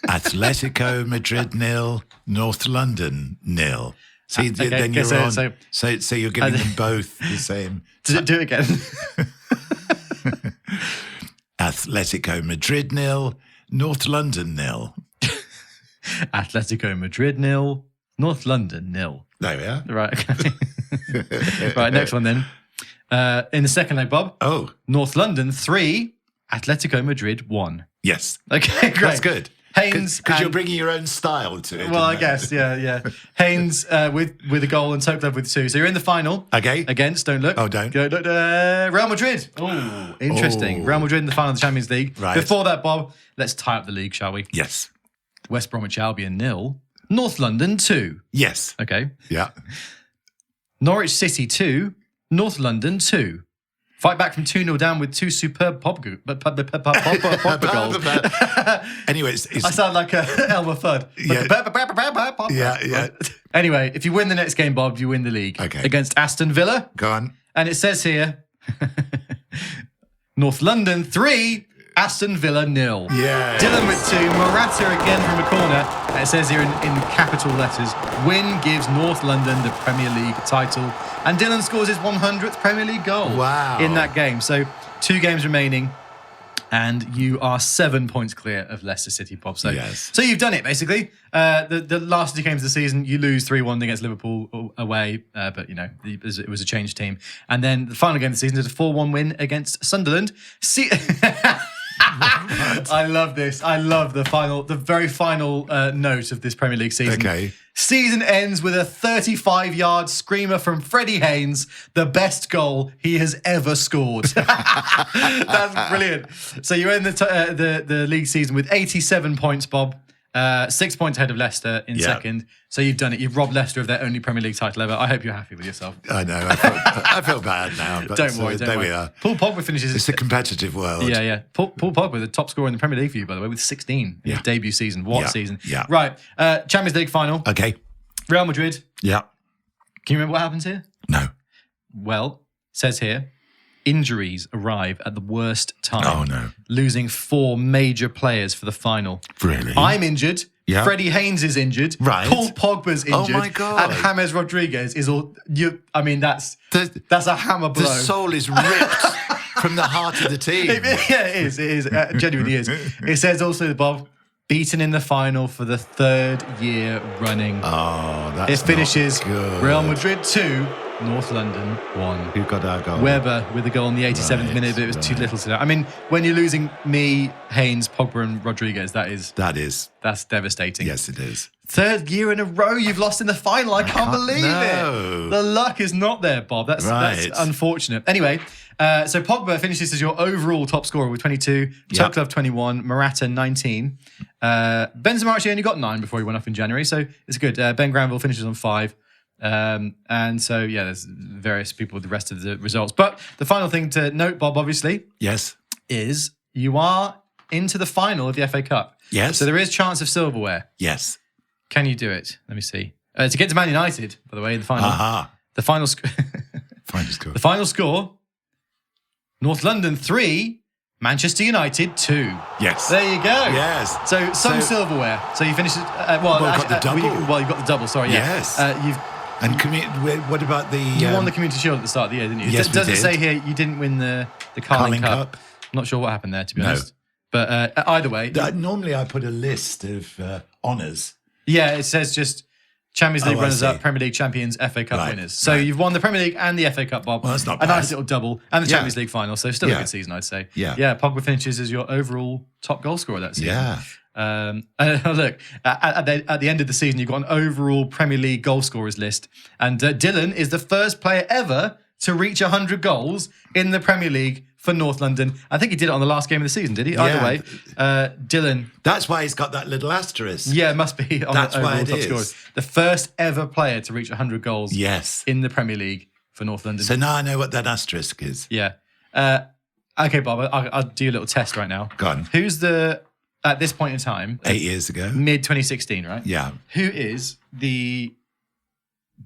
Atletico Madrid 0, North London 0. See, Okay, then you're so- on. So you're giving them both the same. Do it again. Atletico Madrid 0, North London 0. Atletico Madrid 0, North London 0. There we are. Right, okay. Right, next one then. In the second leg, Bob. Oh, North London 3, Atletico Madrid 1. yes. Okay, great. That's good. Haynes. Because you're and- bringing your own style to it. Well, I isn't it? guess, yeah. Haynes with a goal and Toklev with 2. So you're in the final. Okay. Against, don't look. Oh, don't. Real Madrid. Oh, interesting. Oh. Real Madrid in the final of the Champions League. Right. Before that, Bob, let's tie up the league, shall we? Yes. West Bromwich Albion 0, North London 2. Yes. Okay. Yeah. Norwich City 2, North London 2. Fight back from 2-0 down with 2 superb Pogba goals. Anyway, it's I sound like Elmer Fudd. Yeah. Yeah. Anyway, if you win the next game, Bob, you win the league. Okay. Against Aston Villa. Go on. And it says here, North London 3, Aston Villa 0. Yeah. Dylan with 2, Morata again from a corner. And it says here in capital letters, win gives North London the Premier League title. And Dylan scores his 100th Premier League goal Wow. in that game. So 2 games remaining. And you are 7 points clear of Leicester City, Bob. So, Yes. so you've done it, basically. The last 2 games of the season, you lose 3-1 against Liverpool away, but, it was a changed team. And then the final game of the season is a 4-1 win against Sunderland. I love this. I love the very final note of this Premier League season. Okay. Season ends with a 35-yard screamer from Freddie Haynes, the best goal he has ever scored. That's brilliant. So you end the league season with 87 points, Bob. 6 points ahead of Leicester in second. So you've done it. You've robbed Leicester of their only Premier League title ever. I hope you're happy with yourself. I know. I feel bad now. But Don't worry. there we are. Paul Pogba finishes. It's a competitive world. Yeah. Paul Pogba, the top scorer in the Premier League for you, by the way, with 16 in his debut season. What season? Yeah. Right. Champions League final. Okay. Real Madrid. Yeah. Can you remember what happens here? No. Well, it says here, injuries arrive at the worst time. Oh, no. Losing 4 major players for the final. Really? I'm injured. Yeah. Freddie Haynes is injured. Right. Paul Pogba's injured. Oh, my God. And James Rodriguez is all. That's a hammer blow. The soul is ripped from the heart of the team. Yeah, it is. It is. Genuinely is. It says also, Bob, beaten in the final for the 3rd year running. Oh, that's It finishes not good. Real Madrid 2, North London 1. Who got our goal? Weber with a goal in the 87th Right, minute, but it was too little to do. I mean, when you're losing me, Haynes, Pogba and Rodriguez, that's devastating. Yes, it is. 3rd year in a row you've lost in the final. I can't believe no. it. The luck is not there, Bob. That's unfortunate. Anyway, so Pogba finishes as your overall top scorer with 22, Toklev 21, Morata 19. Benzema actually only got 9 before he went off in January, so it's good. Ben Granville finishes on 5. And so, there's various people with the rest of the results. But the final thing to note, Bob, obviously, Yes. is you are into the final of the FA Cup. Yes. So there is chance of silverware. Yes. Can you do it? Let me see. To get to Man United, by the way, in the final. Aha. The final Find a score. the final score North London 3, Manchester United 2. Yes. There you go. Yes. So some silverware. So you finished. got the double. You've got the double. Sorry. Yeah. Yes. What about the? You won the Community Shield at the start of the year, didn't you? Yes, Does we it did. say here you didn't win the Carling Cup? Not sure what happened there, to be honest. But either way, Normally I put a list of honours. yeah, it says just Champions League I runners-up, see. Premier League champions, FA Cup Right, winners. So right. you've won the Premier League and the FA Cup, Bob. Well, that's not a bad. nice little double, and the Yeah. Champions League final. So still a Yeah. good season, I'd say. Yeah. Pogba finishes as your overall top goal scorer that season. Yeah. And look, at the end of the season, you've got an overall Premier League goal scorers list. And Dylan is the first player ever to reach 100 goals in the Premier League for North London. I think he did it on the last game of the season, did he? Either Yeah. way, Dylan. That's why he's got that little asterisk. Yeah, it must be on That's the why overall it top is. scorers. The first ever player to reach 100 goals Yes. in the Premier League for North London. So now I know what that asterisk is. Yeah. Okay, Bob, I'll do a little test right now. Go on. Who's at this point in time, 8 years ago. mid 2016, right? Yeah. Who is the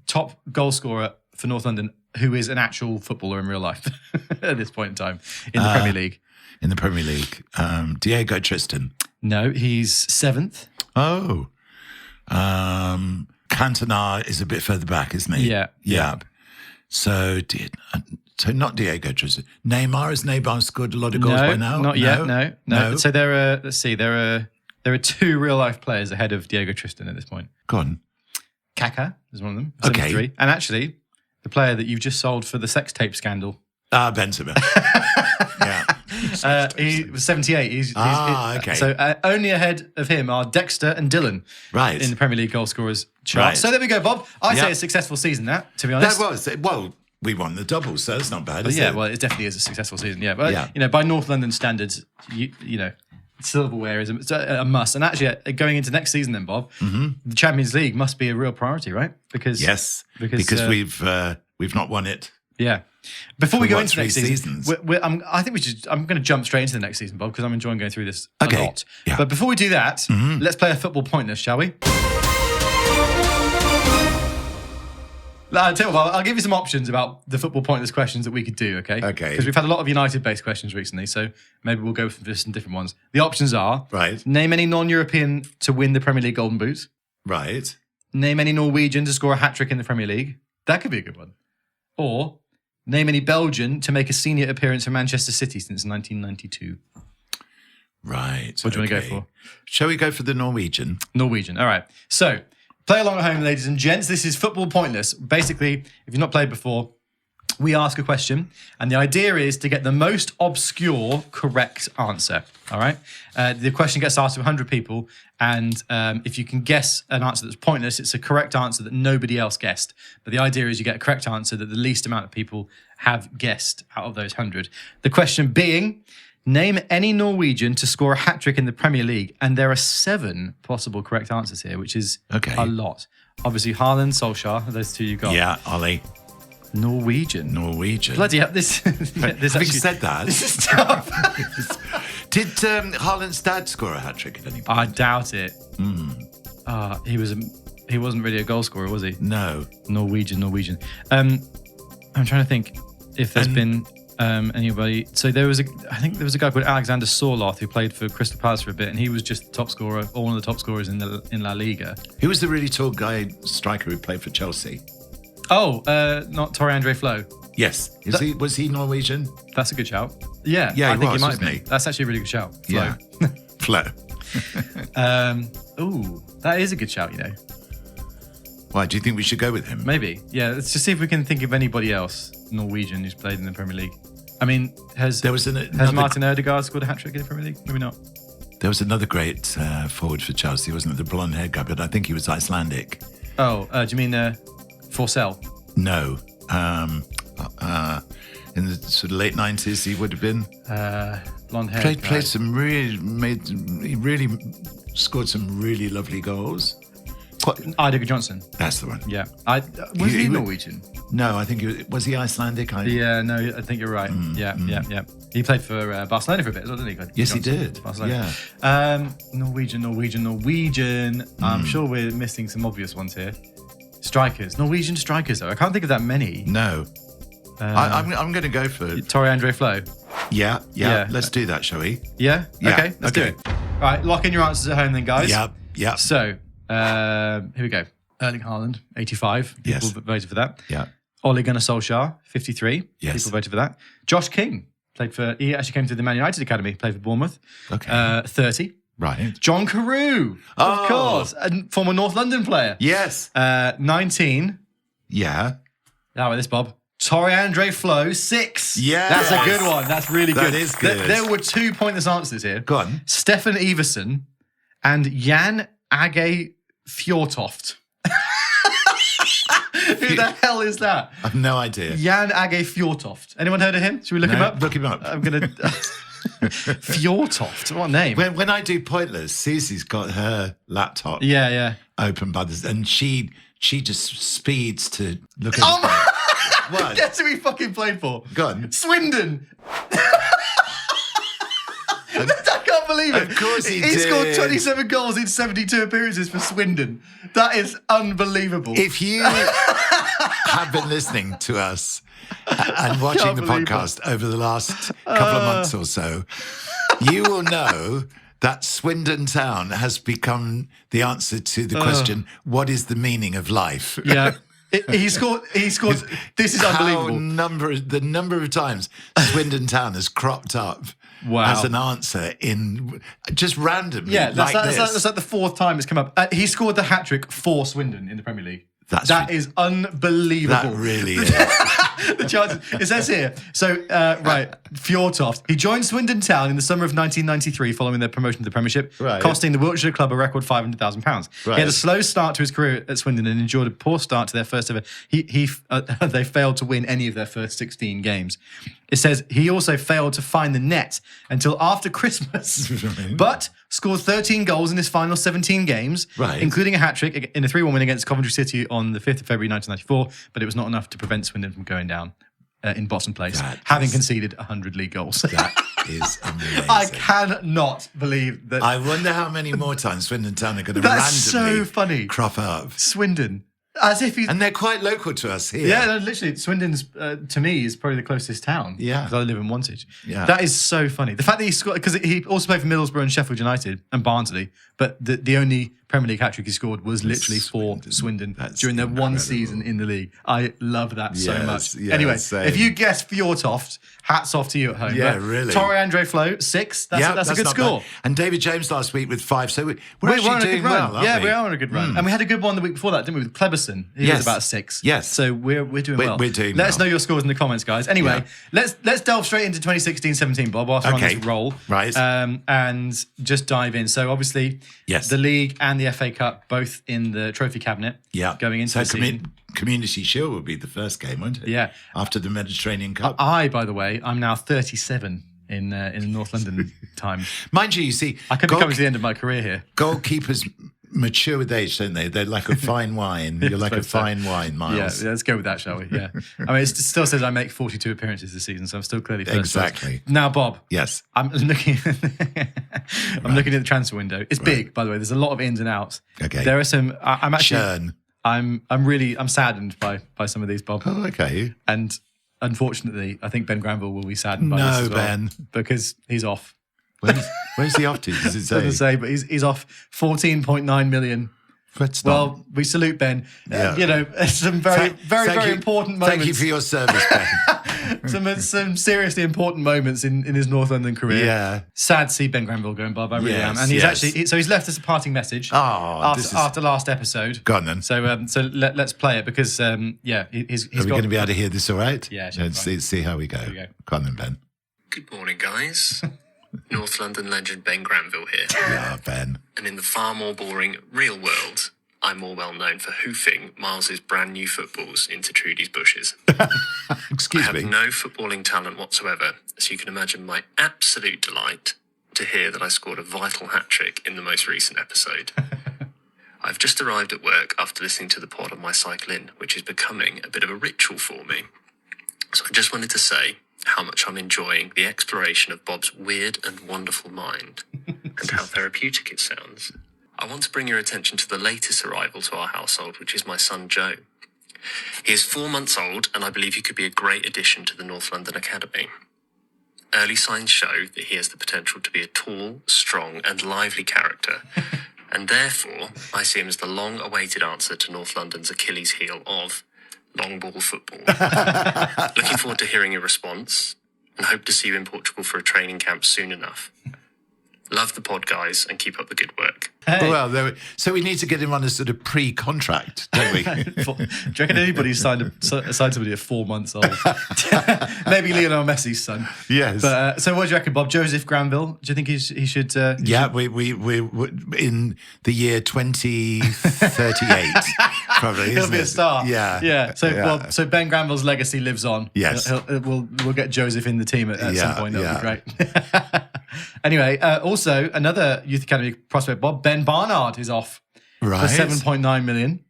top goal scorer for North London who is an actual footballer in real life at this point in time in the Premier League? In the Premier League. Diego Tristan. No, he's 7th. Oh. Cantona is a bit further back, isn't he? Yeah. Yeah. So not Diego Tristan. Neymar. Has Neymar scored a lot of goals by now? Not yet. No. So let's see. There are 2 real life players ahead of Diego Tristan at this point. Go on. Kaká is one of them. Okay. 73. And actually, the player that you've just sold for the sex tape scandal. Benzema. Yeah. He was 78. Okay. So only ahead of him are Dexter and Dylan Right. in the Premier League goal scorers chart. Right. So there we go, Bob. I say Yeah. a successful season, that, to be honest. That was. Well, we won the double, so that's not bad, is Yeah, it? well, it definitely is a successful season. Yeah, but Yeah. by North London standards, you know, silverware is a must. And actually, going into next season, then, Bob, the Champions League must be a real priority, right? Because Yes. because We've not won it. yeah. Before we go what, into 3 next season, seasons? I think I'm going to jump straight into the next season, Bob, because I'm enjoying going through this Okay. a lot. Yeah. But before we do that, let's play a football pointless, shall we? I'll tell you what, I'll give you some options about the football pointless questions that we could do, okay? Okay. Because we've had a lot of United-based questions recently, so maybe we'll go for some different ones. The options are: Right. name any non-European to win the Premier League Golden Boot. Right. Name any Norwegian to score a hat-trick in the Premier League. That could be a good one. Or name any Belgian to make a senior appearance for Manchester City since 1992. Right. What do you want to go okay. for? Shall we go for the Norwegian? Norwegian. All right. So, play along at home, ladies and gents. This is Football Pointless. Basically, if you've not played before, we ask a question, and the idea is to get the most obscure correct answer. All right? The question gets asked to 100 people, and if you can guess an answer that's pointless, it's a correct answer that nobody else guessed. But the idea is you get a correct answer that the least amount of people have guessed out of those 100. The question being: name any Norwegian to score a hat-trick in the Premier League. And there are 7 possible correct answers here, which is a lot. Obviously, Haaland, Solskjaer, those 2 you got. Yeah, Ollie. Norwegian. Bloody hell, this Having said that, this is tough. did Haaland's dad score a hat-trick at any point? I doubt it. He wasn't really a goal scorer, was he? No. Norwegian. I'm trying to think if there's been anybody. So I think there was a guy called Alexander Sorloth who played for Crystal Palace for a bit, and he was just the top scorer, or one of the top scorers in La Liga. Who was the really tall guy striker who played for Chelsea? Oh, not Torre-Andre Flo. Yes. Was he Norwegian? That's a good shout. Yeah, Yeah, I he think was, he might have wasn't been. he? That's actually a really good shout. Flo. Yeah. Flo. Ooh, that is a good shout, you know. Why, do you think we should go with him? Maybe. Yeah, let's just see if we can think of anybody else Norwegian who's played in the Premier League. I mean, has Martin Ødegaard scored a hat-trick in the Premier League? Maybe not. There was another great forward for Chelsea, wasn't it? The blonde-haired guy, but I think he was Icelandic. Oh, do you mean Forsell? No. In the sort of late 90s, he would have been. Blonde hair. Played some he really scored some really lovely goals. Idager Johnson. That's the one. Yeah. Was he Norwegian? No, I think was he Icelandic? Yeah, no, I think you're right. Yeah. He played for Barcelona for a bit as well, didn't he? Yes, he did. Barcelona. Yeah. Norwegian. I'm sure we're missing some obvious ones here. Strikers. Norwegian strikers, though. I can't think of that many. No. I'm going to go for Torre-Andre Flo. Yeah. Let's do that, shall we? Yeah? Yeah, Okay, let's do okay. it. All right, lock in your answers at home then, guys. Yeah. So, here we go. Erling Haaland, 85. Yes. People voted for that. Yeah. Ole Gunnar Solskjaer, 53. Yes. People voted for that. Josh King, he actually came to the Man United Academy, played for Bournemouth. Okay. 30. Right. John Carew, of course, a former North London player. Yes. 19. Yeah. How about this, Bob? Torre Flo, 6. Yes. That's a good one. That's really good. That is good. There were 2 pointless answers here. Go on. Stefan Everson and Jan Age Fjortoft. Who the hell is that? I've no idea. Jan Age Fjortoft. Anyone heard of him? Should we look him up? Look him up. I'm going to... Fjortoft, what a name. When I do Pointless, Susie's got her laptop open by this, and she just speeds to look at What? Guess who he fucking played for? Go on. Swindon. I can't believe it. Of course he He did. scored 27 goals in 72 appearances for Swindon. That is unbelievable. If you have been listening to us and watching the believe podcast over the last couple of months or so, you will know that Swindon Town has become the answer to the question, what is the meaning of life? Yeah. He scored. This is unbelievable. The number of times Swindon Town has cropped up as an answer in just randomly. Yeah, that's this. like the 4th time it's come up. He scored the hat-trick for Swindon in the Premier League. That is unbelievable. That really is. The chances. It says here. So, Fjortoft. He joined Swindon Town in the summer of 1993 following their promotion to the Premiership, costing the Wiltshire club a record £500,000. He had a slow start to his career at Swindon and enjoyed a poor start to their first ever. They failed to win any of their first 16 games. It says he also failed to find the net until after Christmas, but scored 13 goals in his final 17 games, including a hat-trick in a 3-1 win against Coventry City on the 5th of February 1994, but it was not enough to prevent Swindon from going down in bottom place, having conceded 100 league goals. That is amazing. I cannot believe that. I wonder how many more times Swindon Town are going to That's randomly so funny. crop up. Swindon. As if he's... And they're quite local to us here. Yeah, no, literally, Swindon's, to me, is probably the closest town. Yeah. Because I live in Wantage. Yeah. That is so funny. The fact that he scored... Because he also played for Middlesbrough and Sheffield United and Barnsley, but the only Premier League hat-trick he scored was literally for Swindon during their one season in the league. I love that so much. Yes, anyway, same. if you guess Fjortoft, hats off to you at home. Yeah, But really. Torre Flo, 6. That's a good not score. bad. And David James last week with 5. So we're We're actually on a doing good run. well, aren't We are on a good run. And we had a good one the week before that, didn't we, with Kleberson? He was about 6. Yes. So we're doing well. We're doing Let us know well. your scores in the comments, guys. Anyway, let's delve straight into 2016-17, Bob, whilst we're on this roll. Right. And just dive in. So obviously, the league and the FA Cup both in the trophy cabinet. Going into the season. Community Shield would be the first game, won't it? Yeah. After the Mediterranean Cup. By the way, I'm now 37 in North London time. Mind you see, I could be coming to the end of my career here. Goalkeepers mature with age, don't they? They're like a fine wine. You're like a fine wine, Miles. Yeah, let's go with that, shall we? Yeah. I mean, it still says I make 42 appearances this season, so I'm still clearly first. Exactly. Now, Bob. Yes. I'm looking I'm looking at the transfer window. It's big, by the way. There's a lot of ins and outs. Okay. There are some I'm actually Churn. I'm saddened by some of these, Bob. Oh, okay. And unfortunately, I think Ben Granville will be saddened by this as well, Ben. because he's off. Where's he off to? Does it say? Doesn't say, but he's off 14.9 million. Well, we salute Ben. You know, some very important moments. Thank you for your service, Ben. some seriously important moments in his North London career. Yeah. Sad to see Ben Granville going, Bob. I really am. And he's actually he's left us a parting message. After last episode. Go on then. So let's play it because he's Are we going to be able to hear this all right? Yeah. Let's see how we go. Here we go. Go on then, Ben. Good morning, guys. North London legend Ben Granville here. Yeah, Ben. And in the far more boring real world, I'm more well known for hoofing Miles's brand new footballs into Trudy's bushes. Excuse I me. have no footballing talent whatsoever, so you can imagine my absolute delight to hear that I scored a vital hat-trick in the most recent episode. I've just arrived at work after listening to the pod on my cycle in, which is becoming a bit of a ritual for me. So I just wanted to say how much I'm enjoying the exploration of Bob's weird and wonderful mind and how therapeutic it sounds. I want to bring your attention to the latest arrival to our household, which is my son Joe. He is 4 months old, and I believe he could be a great addition to the North London Academy. Early signs show that he has the potential to be a tall, strong, and lively character, and therefore I see him as the long-awaited answer to North London's Achilles heel of long ball football. Looking forward to hearing your response, and hope to see you in Portugal for a training camp soon enough. Love the pod, guys, and keep up the good work. Hey. Well, so we need to get him on a sort of pre-contract, don't we? Do you reckon anybody signed somebody at 4 months old? Maybe Lionel Messi's son. Yes. But, so what do you reckon, Bob? Joseph Granville? Do you think he should? Yeah, we in the year 2038, probably. He'll be a star. Yeah. Yeah. So Yeah. Well, so Ben Granville's legacy lives on. Yes. We'll get Joseph in the team at some point. That'll be Yeah. great. Anyway, also another Youth Academy prospect, Bob. Ben Barnard is off Right. for 7.9 million.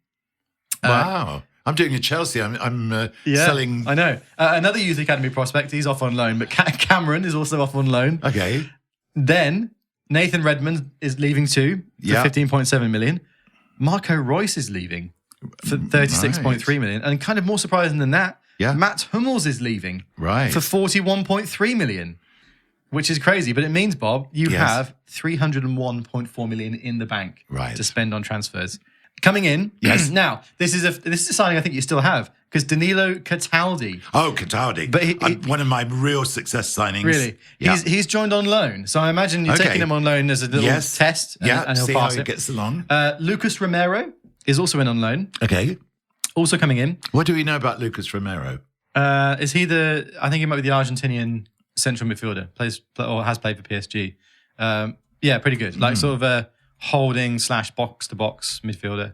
Wow. I'm doing a Chelsea. I'm Yeah, selling. I know. Another Youth Academy prospect. He's off on loan, but Cameron is also off on loan. Okay. Then Nathan Redmond is leaving too for Yeah. 15.7 million. Marco Royce is leaving for 36.3 million. And kind of more surprising than that, Yeah. Matt Hummels is leaving Right. for 41.3 million, which is crazy. But it means, Bob, you Yes. have 301.4 million in the bank Right. to spend on transfers. Coming in, Yes. now, this is a signing I think you still have, because Danilo Cataldi, Oh, Cataldi. But one of my real success signings. really, Yeah. he's joined on loan. So I imagine you're Okay. taking him on loan as a little Yes. test, and, Yeah. and he'll See how pass he it. gets along. Lucas Romero is also in on loan. Okay. Also coming in. What do we know about Lucas Romero? Is he I think he might be the Argentinian central midfielder, plays or has played for PSG. Yeah, pretty good. Like sort of a holding / box to box midfielder.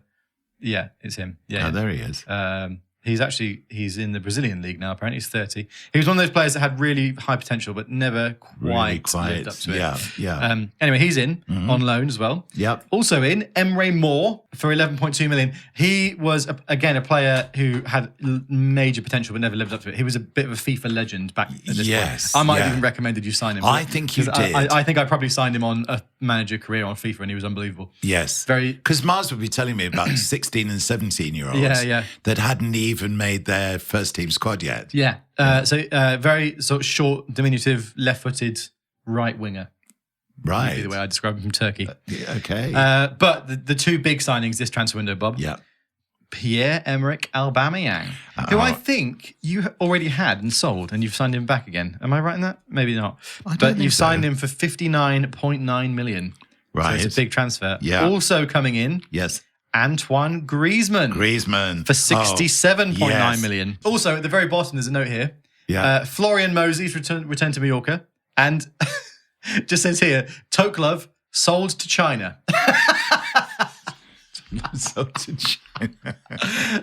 Yeah, it's him. Yeah. Oh, there he is. He's in the Brazilian league now, apparently. He's 30. He was one of those players that had really high potential, but never quite lived up to it. Yeah. Anyway, he's in on loan as well. Yep. Also in, Emre Moore for 11.2 million. He was, again, a player who had major potential but never lived up to it. He was a bit of a FIFA legend back at this Yes, point. I might have yeah. even recommended you sign him. I think you 'Cause did. I think I probably signed him on a manager career on FIFA and he was unbelievable. Yes. Very- Because Mars would be telling me about 16 and 17-year-olds Yeah. that hadn't even made their first team squad yet. Yeah. Very sort of short, diminutive, left-footed right winger. Right. Either way I describe him from Turkey. Okay. But the two big signings this transfer window, Bob. yeah. Pierre-Emerick Aubameyang, who I think you already had and sold, and you've signed him back again. Am I right in that? Maybe not. don't But think you've so. signed him for 59.9 million. Right. So it's a big transfer. Yeah. Also coming in, Yes. Antoine Griezmann. Griezmann. For 67.9 yes. million. Also, at the very bottom, there's a note here. Yeah. Florian Mosey's returned to Mallorca. And just says here, Toklov sold to China. So to China.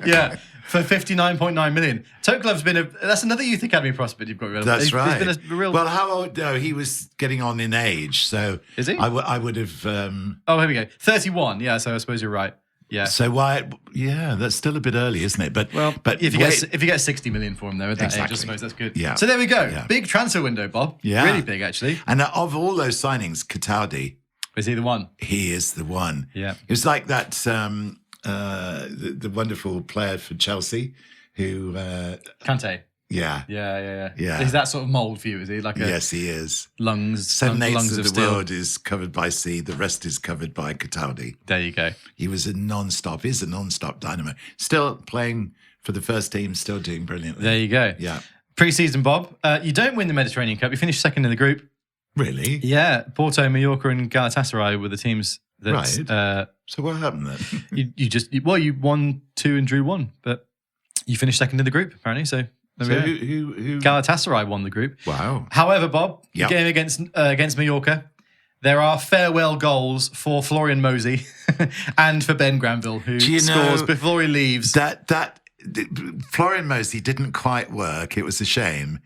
Yeah, for 59.9 million. Toklov's that's another Youth Academy prospect you've got rid of. That's He's right. been a real... Well, how old? No, he was getting on in age. So Is he? I would have. Oh, here we go. 31. Yeah, so I suppose you're right. Yeah. So why? Yeah, that's still a bit early, isn't it? But But if you get 60 million for him though at that age, I Exactly. suppose that's good. Yeah. So there we go. Yeah. Big transfer window, Bob. Yeah. Really big, actually. And of all those signings, Cataldi, Is he the one? he is the one. Yeah. It was like that. The wonderful player for Chelsea, who. Kante. Yeah. Yeah. Is that sort of mould for you? Is he like a Yes, he is. lungs 7/8 lungs of the steel? world is covered by sea. The rest is covered by Cataldi. There you go. He was a non-stop. Is a non-stop dynamo. Still playing for the first team. Still doing brilliantly. There you go. Yeah. Pre-season, Bob. You don't win the Mediterranean Cup. You finished second in the group. Really? Yeah. Porto, Mallorca, and Galatasaray were the teams that Right. So what happened then? you won 2 and drew 1, but you finished second in the group apparently. So there So we go. who? Galatasaray won the group. Wow. However, Bob, Yep. the game against Mallorca, there are farewell goals for Florian Mosey and for Ben Granville, who Do you scores know before he leaves. Florian Mosey didn't quite work. It was a shame,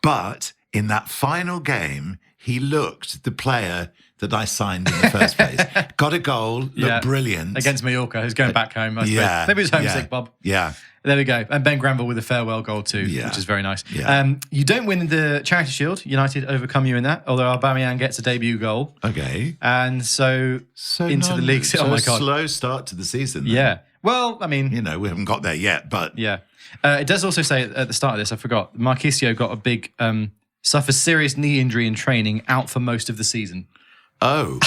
but in that final game, he looked the player that I signed in the first place. Got a goal, looked brilliant against Mallorca, who's going back home. I suppose. Yeah, Maybe he was homesick, yeah. Bob. Yeah. There we go. And Ben Granville with a farewell goal too, Yeah. which is very nice. Yeah. You don't win the Charity Shield. United overcome you in that, although Aubameyang gets a debut goal. Okay. And so into the league. So Oh my God. slow start to the season. Then. Yeah. Well, I mean, You know, we haven't got there yet, but yeah. It does also say at the start of this, I forgot, Marquisio got a big suffers serious knee injury in training, out for most of the season. Oh,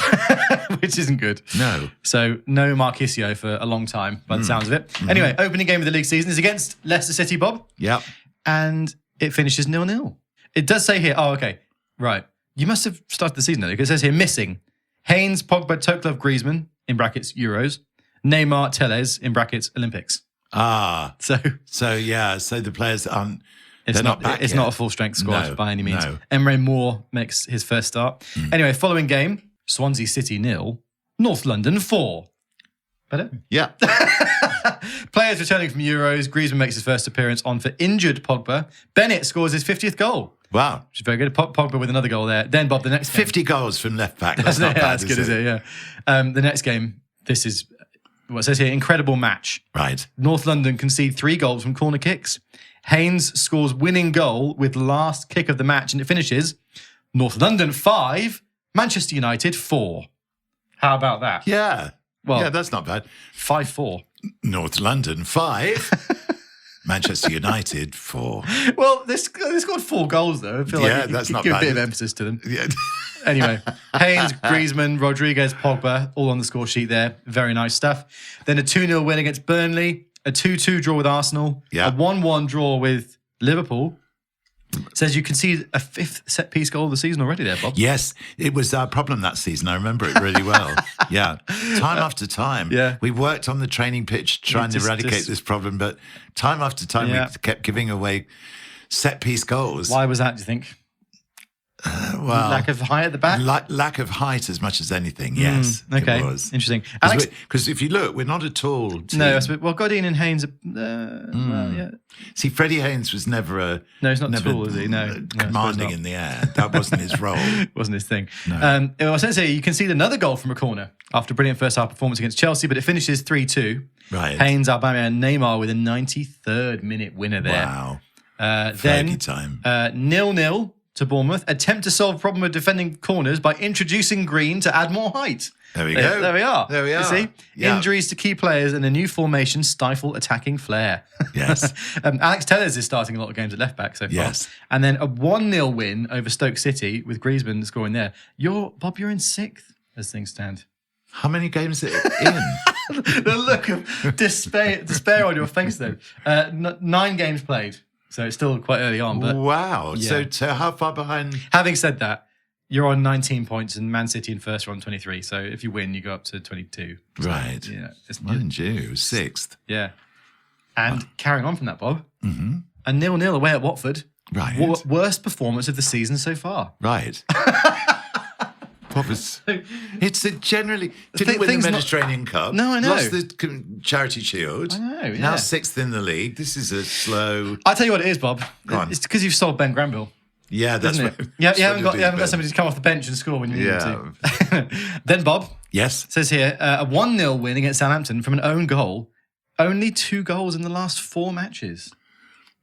Which isn't good. no. So no Marquisio for a long time, by the sounds of it. Anyway, opening game of the league season is against Leicester City, Bob. Yep. And it finishes 0-0. It does say here, right. You must have started the season, though, because it says here, missing Haynes, Pogba, Toklov, Griezmann, in brackets, Euros, Neymar, Telles, in brackets, Olympics. So the players aren't, it's they're not back It's yet. not a full strength squad by any means. No. Emre Moore makes his first start. Anyway, following game, Swansea City 0, North London 4. Better? Yeah. Players returning from Euros, Griezmann makes his first appearance on for injured Pogba. Bennett scores his 50th goal. Wow. Which is very good. Pogba with another goal there. Then, Bob, the next game. 50 goals from left back. That's not bad, that's good, is it? Yeah. The next game, this is what it says here, incredible match. Right. North London concede 3 goals from corner kicks. Haynes scores winning goal with last kick of the match, and it finishes North London 5, Manchester United 4. How about that? Yeah. Well, yeah, that's not bad. 5-4. North London 5, Manchester United 4. Well, they scored 4 goals, though. I feel like that's you not give bad. a bit of emphasis to them. Yeah. Anyway, Haynes, Griezmann, Rodriguez, Pogba, all on the score sheet there. Very nice stuff. Then a 2-0 win against Burnley, a 2-2 draw with Arsenal, Yeah. a 1-1 draw with Liverpool. Says you conceded a 5th set-piece goal of the season already there, Bob. Yes, it was our problem that season. I remember it really well. Yeah. Time after time. Yeah. We worked on the training pitch trying to eradicate this problem, but time after time we kept giving away set-piece goals. Why was that, do you think? Well, Lack of height at the back? lack of height as much as anything, yes. Okay, It was. interesting. Alex, Because if you look, we're not a tall team. no, well, Godin and Haynes, well, yeah. See, Freddie Haynes was never No, he's not tall, is he? No, I suppose commanding not. in the air. That wasn't his role. Wasn't his thing. Well, essentially, you concede another goal from a corner after a brilliant first half performance against Chelsea, but it finishes 3-2. Right. Haynes, Aubameyang, and Neymar with a 93rd minute winner there. Wow. Then Fergie time. 0-0 to Bournemouth. Attempt to solve problem with defending corners by introducing Green to add more height. There we go. There we are. There we are. You see? Yeah. Injuries to key players and a new formation stifle attacking flair. Yes. Alex Telles is starting a lot of games at left back so far. Yes. And then a 1-0 win over Stoke City with Griezmann scoring there. Bob, you're in 6th as things stand. How many games are in? The look of despair on your face, though. 9 games played, so it's still quite early on. But Wow. Yeah. So how far behind? having said that, you're on 19 points, and Man City in first are on 23. So if you win, you go up to 22. So, Right. Yeah. It's, Mind you, 6th. yeah. And carrying on from that, Bob, a 0-0 away at Watford. Right. Worst performance of the season so far. Right. What was? It's generally didn't win the things not- Mediterranean Cup. No, I know. Lost the Charity Shield. I know, yeah. Now 6th in the league. This is a slow. I'll tell you what it is, Bob. Go on. It's because you've sold Ben Granville. Yeah, that's Isn't right. it? You haven't got somebody to come off the bench and score when you need them to. Then Bob Yes. says here a 1-0 win against Southampton from an own goal. Only 2 goals in the last 4 matches.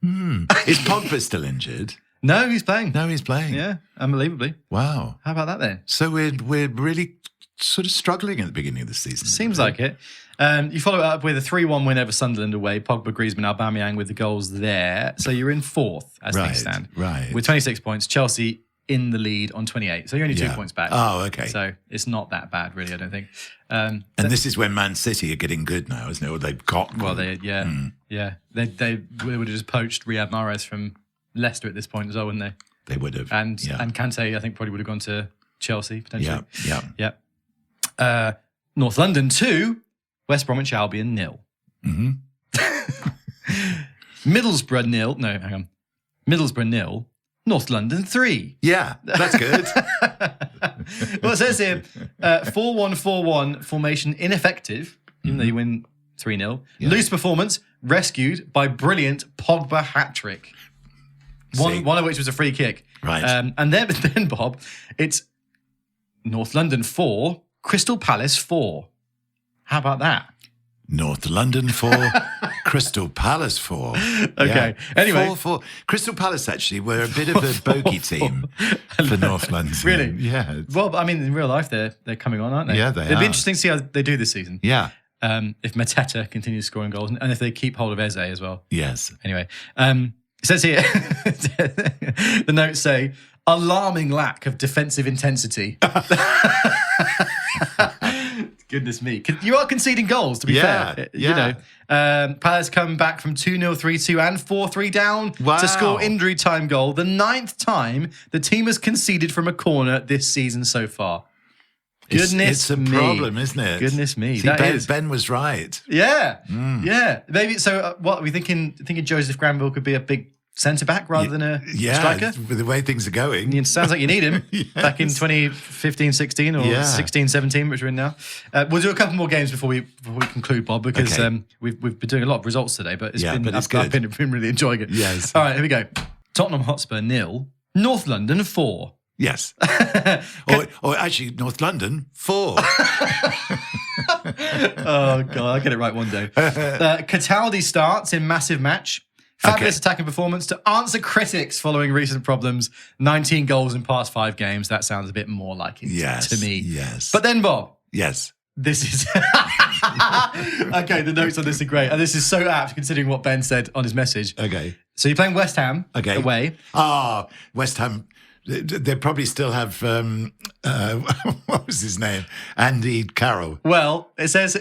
Is Pogba still injured? No, he's playing. No, he's playing. Yeah, unbelievably. Wow. How about that then? So we're really sort of struggling at the beginning of the season. Seems like it. You follow it up with a 3-1 win over Sunderland away. Pogba, Griezmann, Aubameyang with the goals there. So you're in 4th as things stand. Right. With 26 points. Chelsea in the lead on 28. So you're only 2 points back. Oh, okay. So it's not that bad, really, I don't think. And this is when Man City are getting good now, isn't it? Or they've got. Well, They would have just poached Riyad Mahrez from Leicester at this point as well, wouldn't they? They would have. And Kante, I think, probably would have gone to Chelsea, potentially. Yeah. North London 2, West Bromwich Albion 0. Middlesbrough 0. No, hang on. Middlesbrough 0, North London 3. Yeah, that's good. Well, it says here 4-1-4-1 formation ineffective, even though you win 3-0. Yeah. Loose performance rescued by brilliant Pogba hat-trick. One of which was a free kick. Right. And then, Bob, it's North London 4, Crystal Palace 4. How about that? North London 4, Crystal Palace 4. Okay. Anyway. 4-4. Crystal Palace actually were a bit of a bogey team for North London. Really? Yeah. Well, I mean, in real life, they're coming on, aren't they? Yeah, they It'll are. be interesting to see how they do this season. Yeah. If Mateta continues scoring goals and if they keep hold of Eze as well. Yes. Anyway, It says here, the notes say, alarming lack of defensive intensity. Goodness me. You are conceding goals, to be fair. You know, Palace come back from 2-0, 3-2 and 4-3 down to score injury time goal. The 9th time the team has conceded from a corner this season so far. It's a problem, isn't it? Goodness me. See, Ben was right. Yeah. Yeah. Maybe, so what are we thinking Joseph Granville could be a big centre-back rather than a striker? With the way things are going. It sounds like you need him back in 2015-16 or 16-17, which we're in now. We'll do a couple more games before we conclude, Bob, because we've been doing a lot of results today, but I've been really enjoying it. Yes. All right, here we go. Tottenham Hotspur 0, North London 4. Yes. or actually, North London 4. Oh, God, I'll get it right one day. Cataldi starts in massive match. Fabulous attacking performance to answer critics following recent problems. 19 goals in past 5 games. That sounds a bit more like it to me. Yes. But then, Bob. Yes. This is... Okay, the notes on this are great. And this is so apt considering what Ben said on his message. Okay. So you're playing West Ham away. West Ham... They probably still have, what was his name? Andy Carroll. Well, it says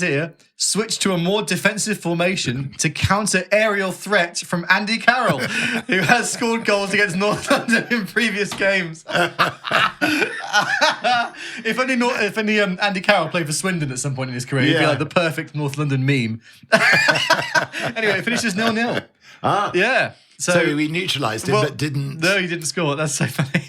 here, switch to a more defensive formation to counter aerial threat from Andy Carroll, who has scored goals against North London in previous games. If only Andy Carroll played for Swindon at some point in his career, he'd be like the perfect North London meme. Anyway, it finishes 0-0. Yeah. So we neutralised him, but didn't... No, he didn't score. That's so funny.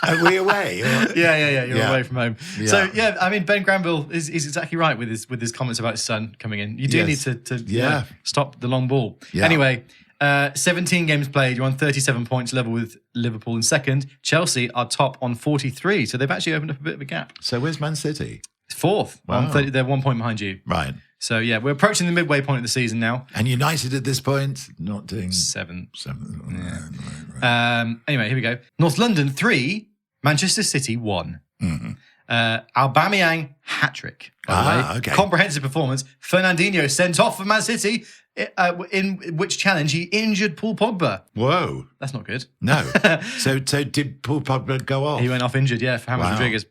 Are we away? Yeah. You're away from home. Yeah. So, I mean, Ben Granville is exactly right with his comments about his son coming in. You do need to stop the long ball. Yeah. Anyway, 17 games played. You're on 37 points, level with Liverpool in second. Chelsea are top on 43, so they've actually opened up a bit of a gap. So where's Man City? 4th. Wow. They're 1 point behind you. Right. So, we're approaching the midway point of the season now. And United at this point, not doing... 7th. Right. Anyway, here we go. North London 3, Manchester City 1. Aubameyang hat-trick. Okay. Comprehensive performance. Fernandinho sent off for Man City, in which challenge he injured Paul Pogba. Whoa. That's not good. No. So did Paul Pogba go off? He went off injured, for James Rodriguez.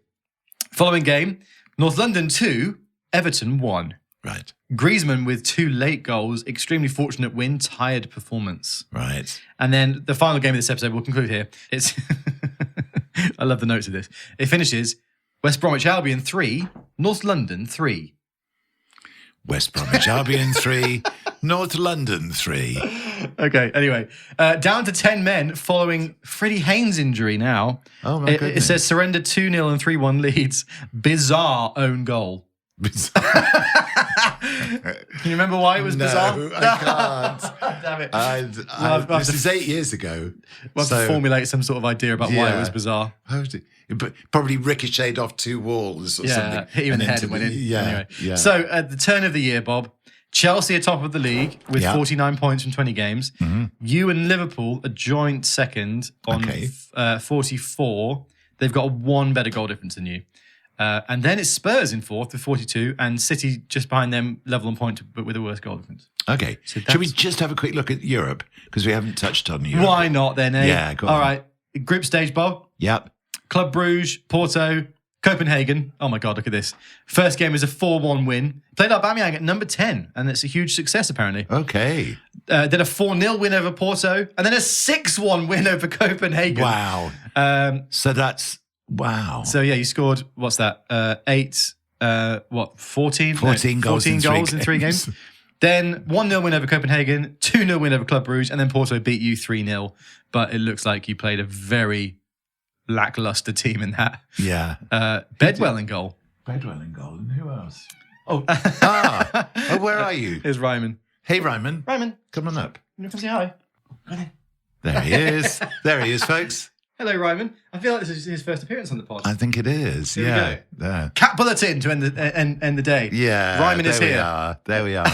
Following game, North London 2, Everton 1. Right. Griezmann with 2 late goals, extremely fortunate win, tired performance. Right. And then the final game of this episode, we'll conclude here. It's I love the notes of this. It finishes West Bromwich Albion 3, North London 3. West Bromwich Albion 3, North London 3. Okay, anyway. Down to 10 men following Freddie Haynes' injury now. Oh, my goodness. It says surrender 2-0 and 3-1 leads. Bizarre own goal. Can you remember why it was bizarre? No, I can't. Damn it. This is 8 years ago. We'll have to formulate some sort of idea about why it was bizarre. Probably ricocheted off 2 walls or something. Hit you in the head and went in. Anyway. So at the turn of the year, Bob, Chelsea are top of the league with 49 points from 20 games. You and Liverpool are joint second on 44. They've got a 1 better goal difference than you. And then it's Spurs in 4th with 42 and City just behind them, level on point, but with a worse goal difference. Okay. So should we just have a quick look at Europe? Because we haven't touched on Europe. Why not then, eh? Yeah, go on. All right. Group stage, Bob. Yep. Club Brugge, Porto, Copenhagen. Oh my God, look at this. First game is a 4-1 win. Played Aubameyang at number 10, and it's a huge success apparently. Okay. Then a 4-0 win over Porto, and then a 6-1 win over Copenhagen. Wow. So that's... Wow. So, you scored, what's that? 14? 14 goals in 3 games. Then 1-0 win over Copenhagen, 2-0 win over Club Brugge, and then Porto beat you 3-0. But it looks like you played a very lackluster team in that. Yeah. Bedwell in goal. Bedwell in goal. And who else? Where are you? Here's Ryman. Hey, Ryman. Ryman. Come on up. You come say hi. There he is. There he is, folks. Hello, Ryman. I feel like this is his first appearance on the pod. I think it is. Here we go. There. Cat bulletin to end the day. Yeah. Ryman is here. There we are.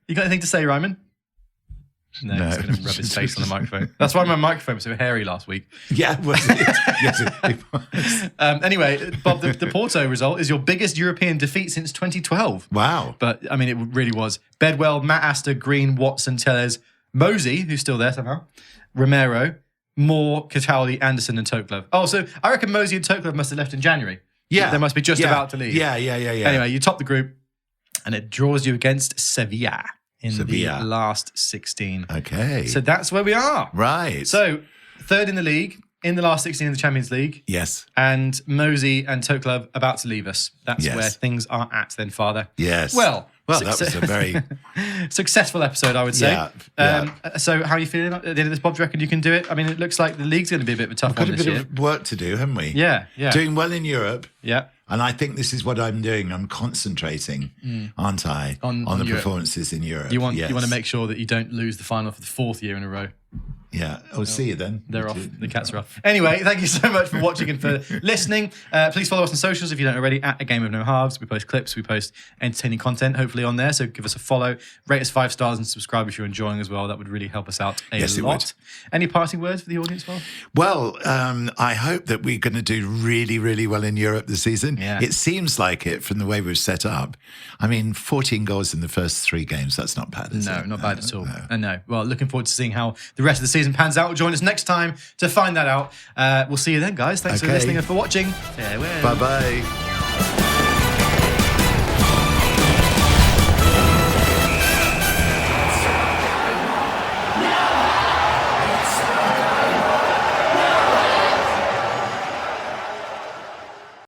You got anything to say, Ryman? No, he's going to rub his face on the microphone. That's why my microphone was so hairy last week. Yeah, was it? Yes, it was. Anyway, Bob, the Porto result is your biggest European defeat since 2012. Wow. But, I mean, it really was. Bedwell, Matt Astor, Green, Watson, Tellez, Mosey, who's still there somehow, Romero, Moore, Cataldi, Anderson, and Toklev. Oh, so I reckon Mosey and Toklev must have left in January. Yeah. They must be just about to leave. Yeah. Anyway, you top the group, and it draws you against Sevilla in the last 16. Okay. So that's where we are. Right. So, third in the league, in the last 16 in the Champions League. Yes. And Mosey and Toklev about to leave us. That's Yes. where things are at then, Father. Yes. Well, that was a very successful episode, I would say. Yeah. So how are you feeling at the end of this, Bob? Do you reckon you can do it? I mean, it looks like the league's going to be a bit of a tough one got a this bit year. of work to do, haven't we? Yeah. Doing well in Europe. Yeah. And I think this is what I'm doing. I'm concentrating, aren't I, on the Europe. performances in Europe. You want to make sure that you don't lose the final for the fourth year in a row. Yeah. I'll see you then. They're off. The cats are off. Anyway, thank you so much for watching and for listening. Please follow us on socials if you don't already, at A Game of No Halves. We post clips, we post entertaining content, hopefully on there. So give us a follow, rate us 5 stars, and subscribe if you're enjoying as well. That would really help us out a Yes, it lot. would. Any parting words for the audience, Bob? Well, I hope that we're going to do really, really well in Europe this season. Yeah. It seems like it from the way we've set up. I mean, 14 goals in the first 3 games. That's not bad, is it? No, not bad at all. No. Well, looking forward to seeing how the rest of the season pans out. Join us next time to find that out. We'll see you then, guys. Thanks for listening and for watching. Farewell. Bye-bye.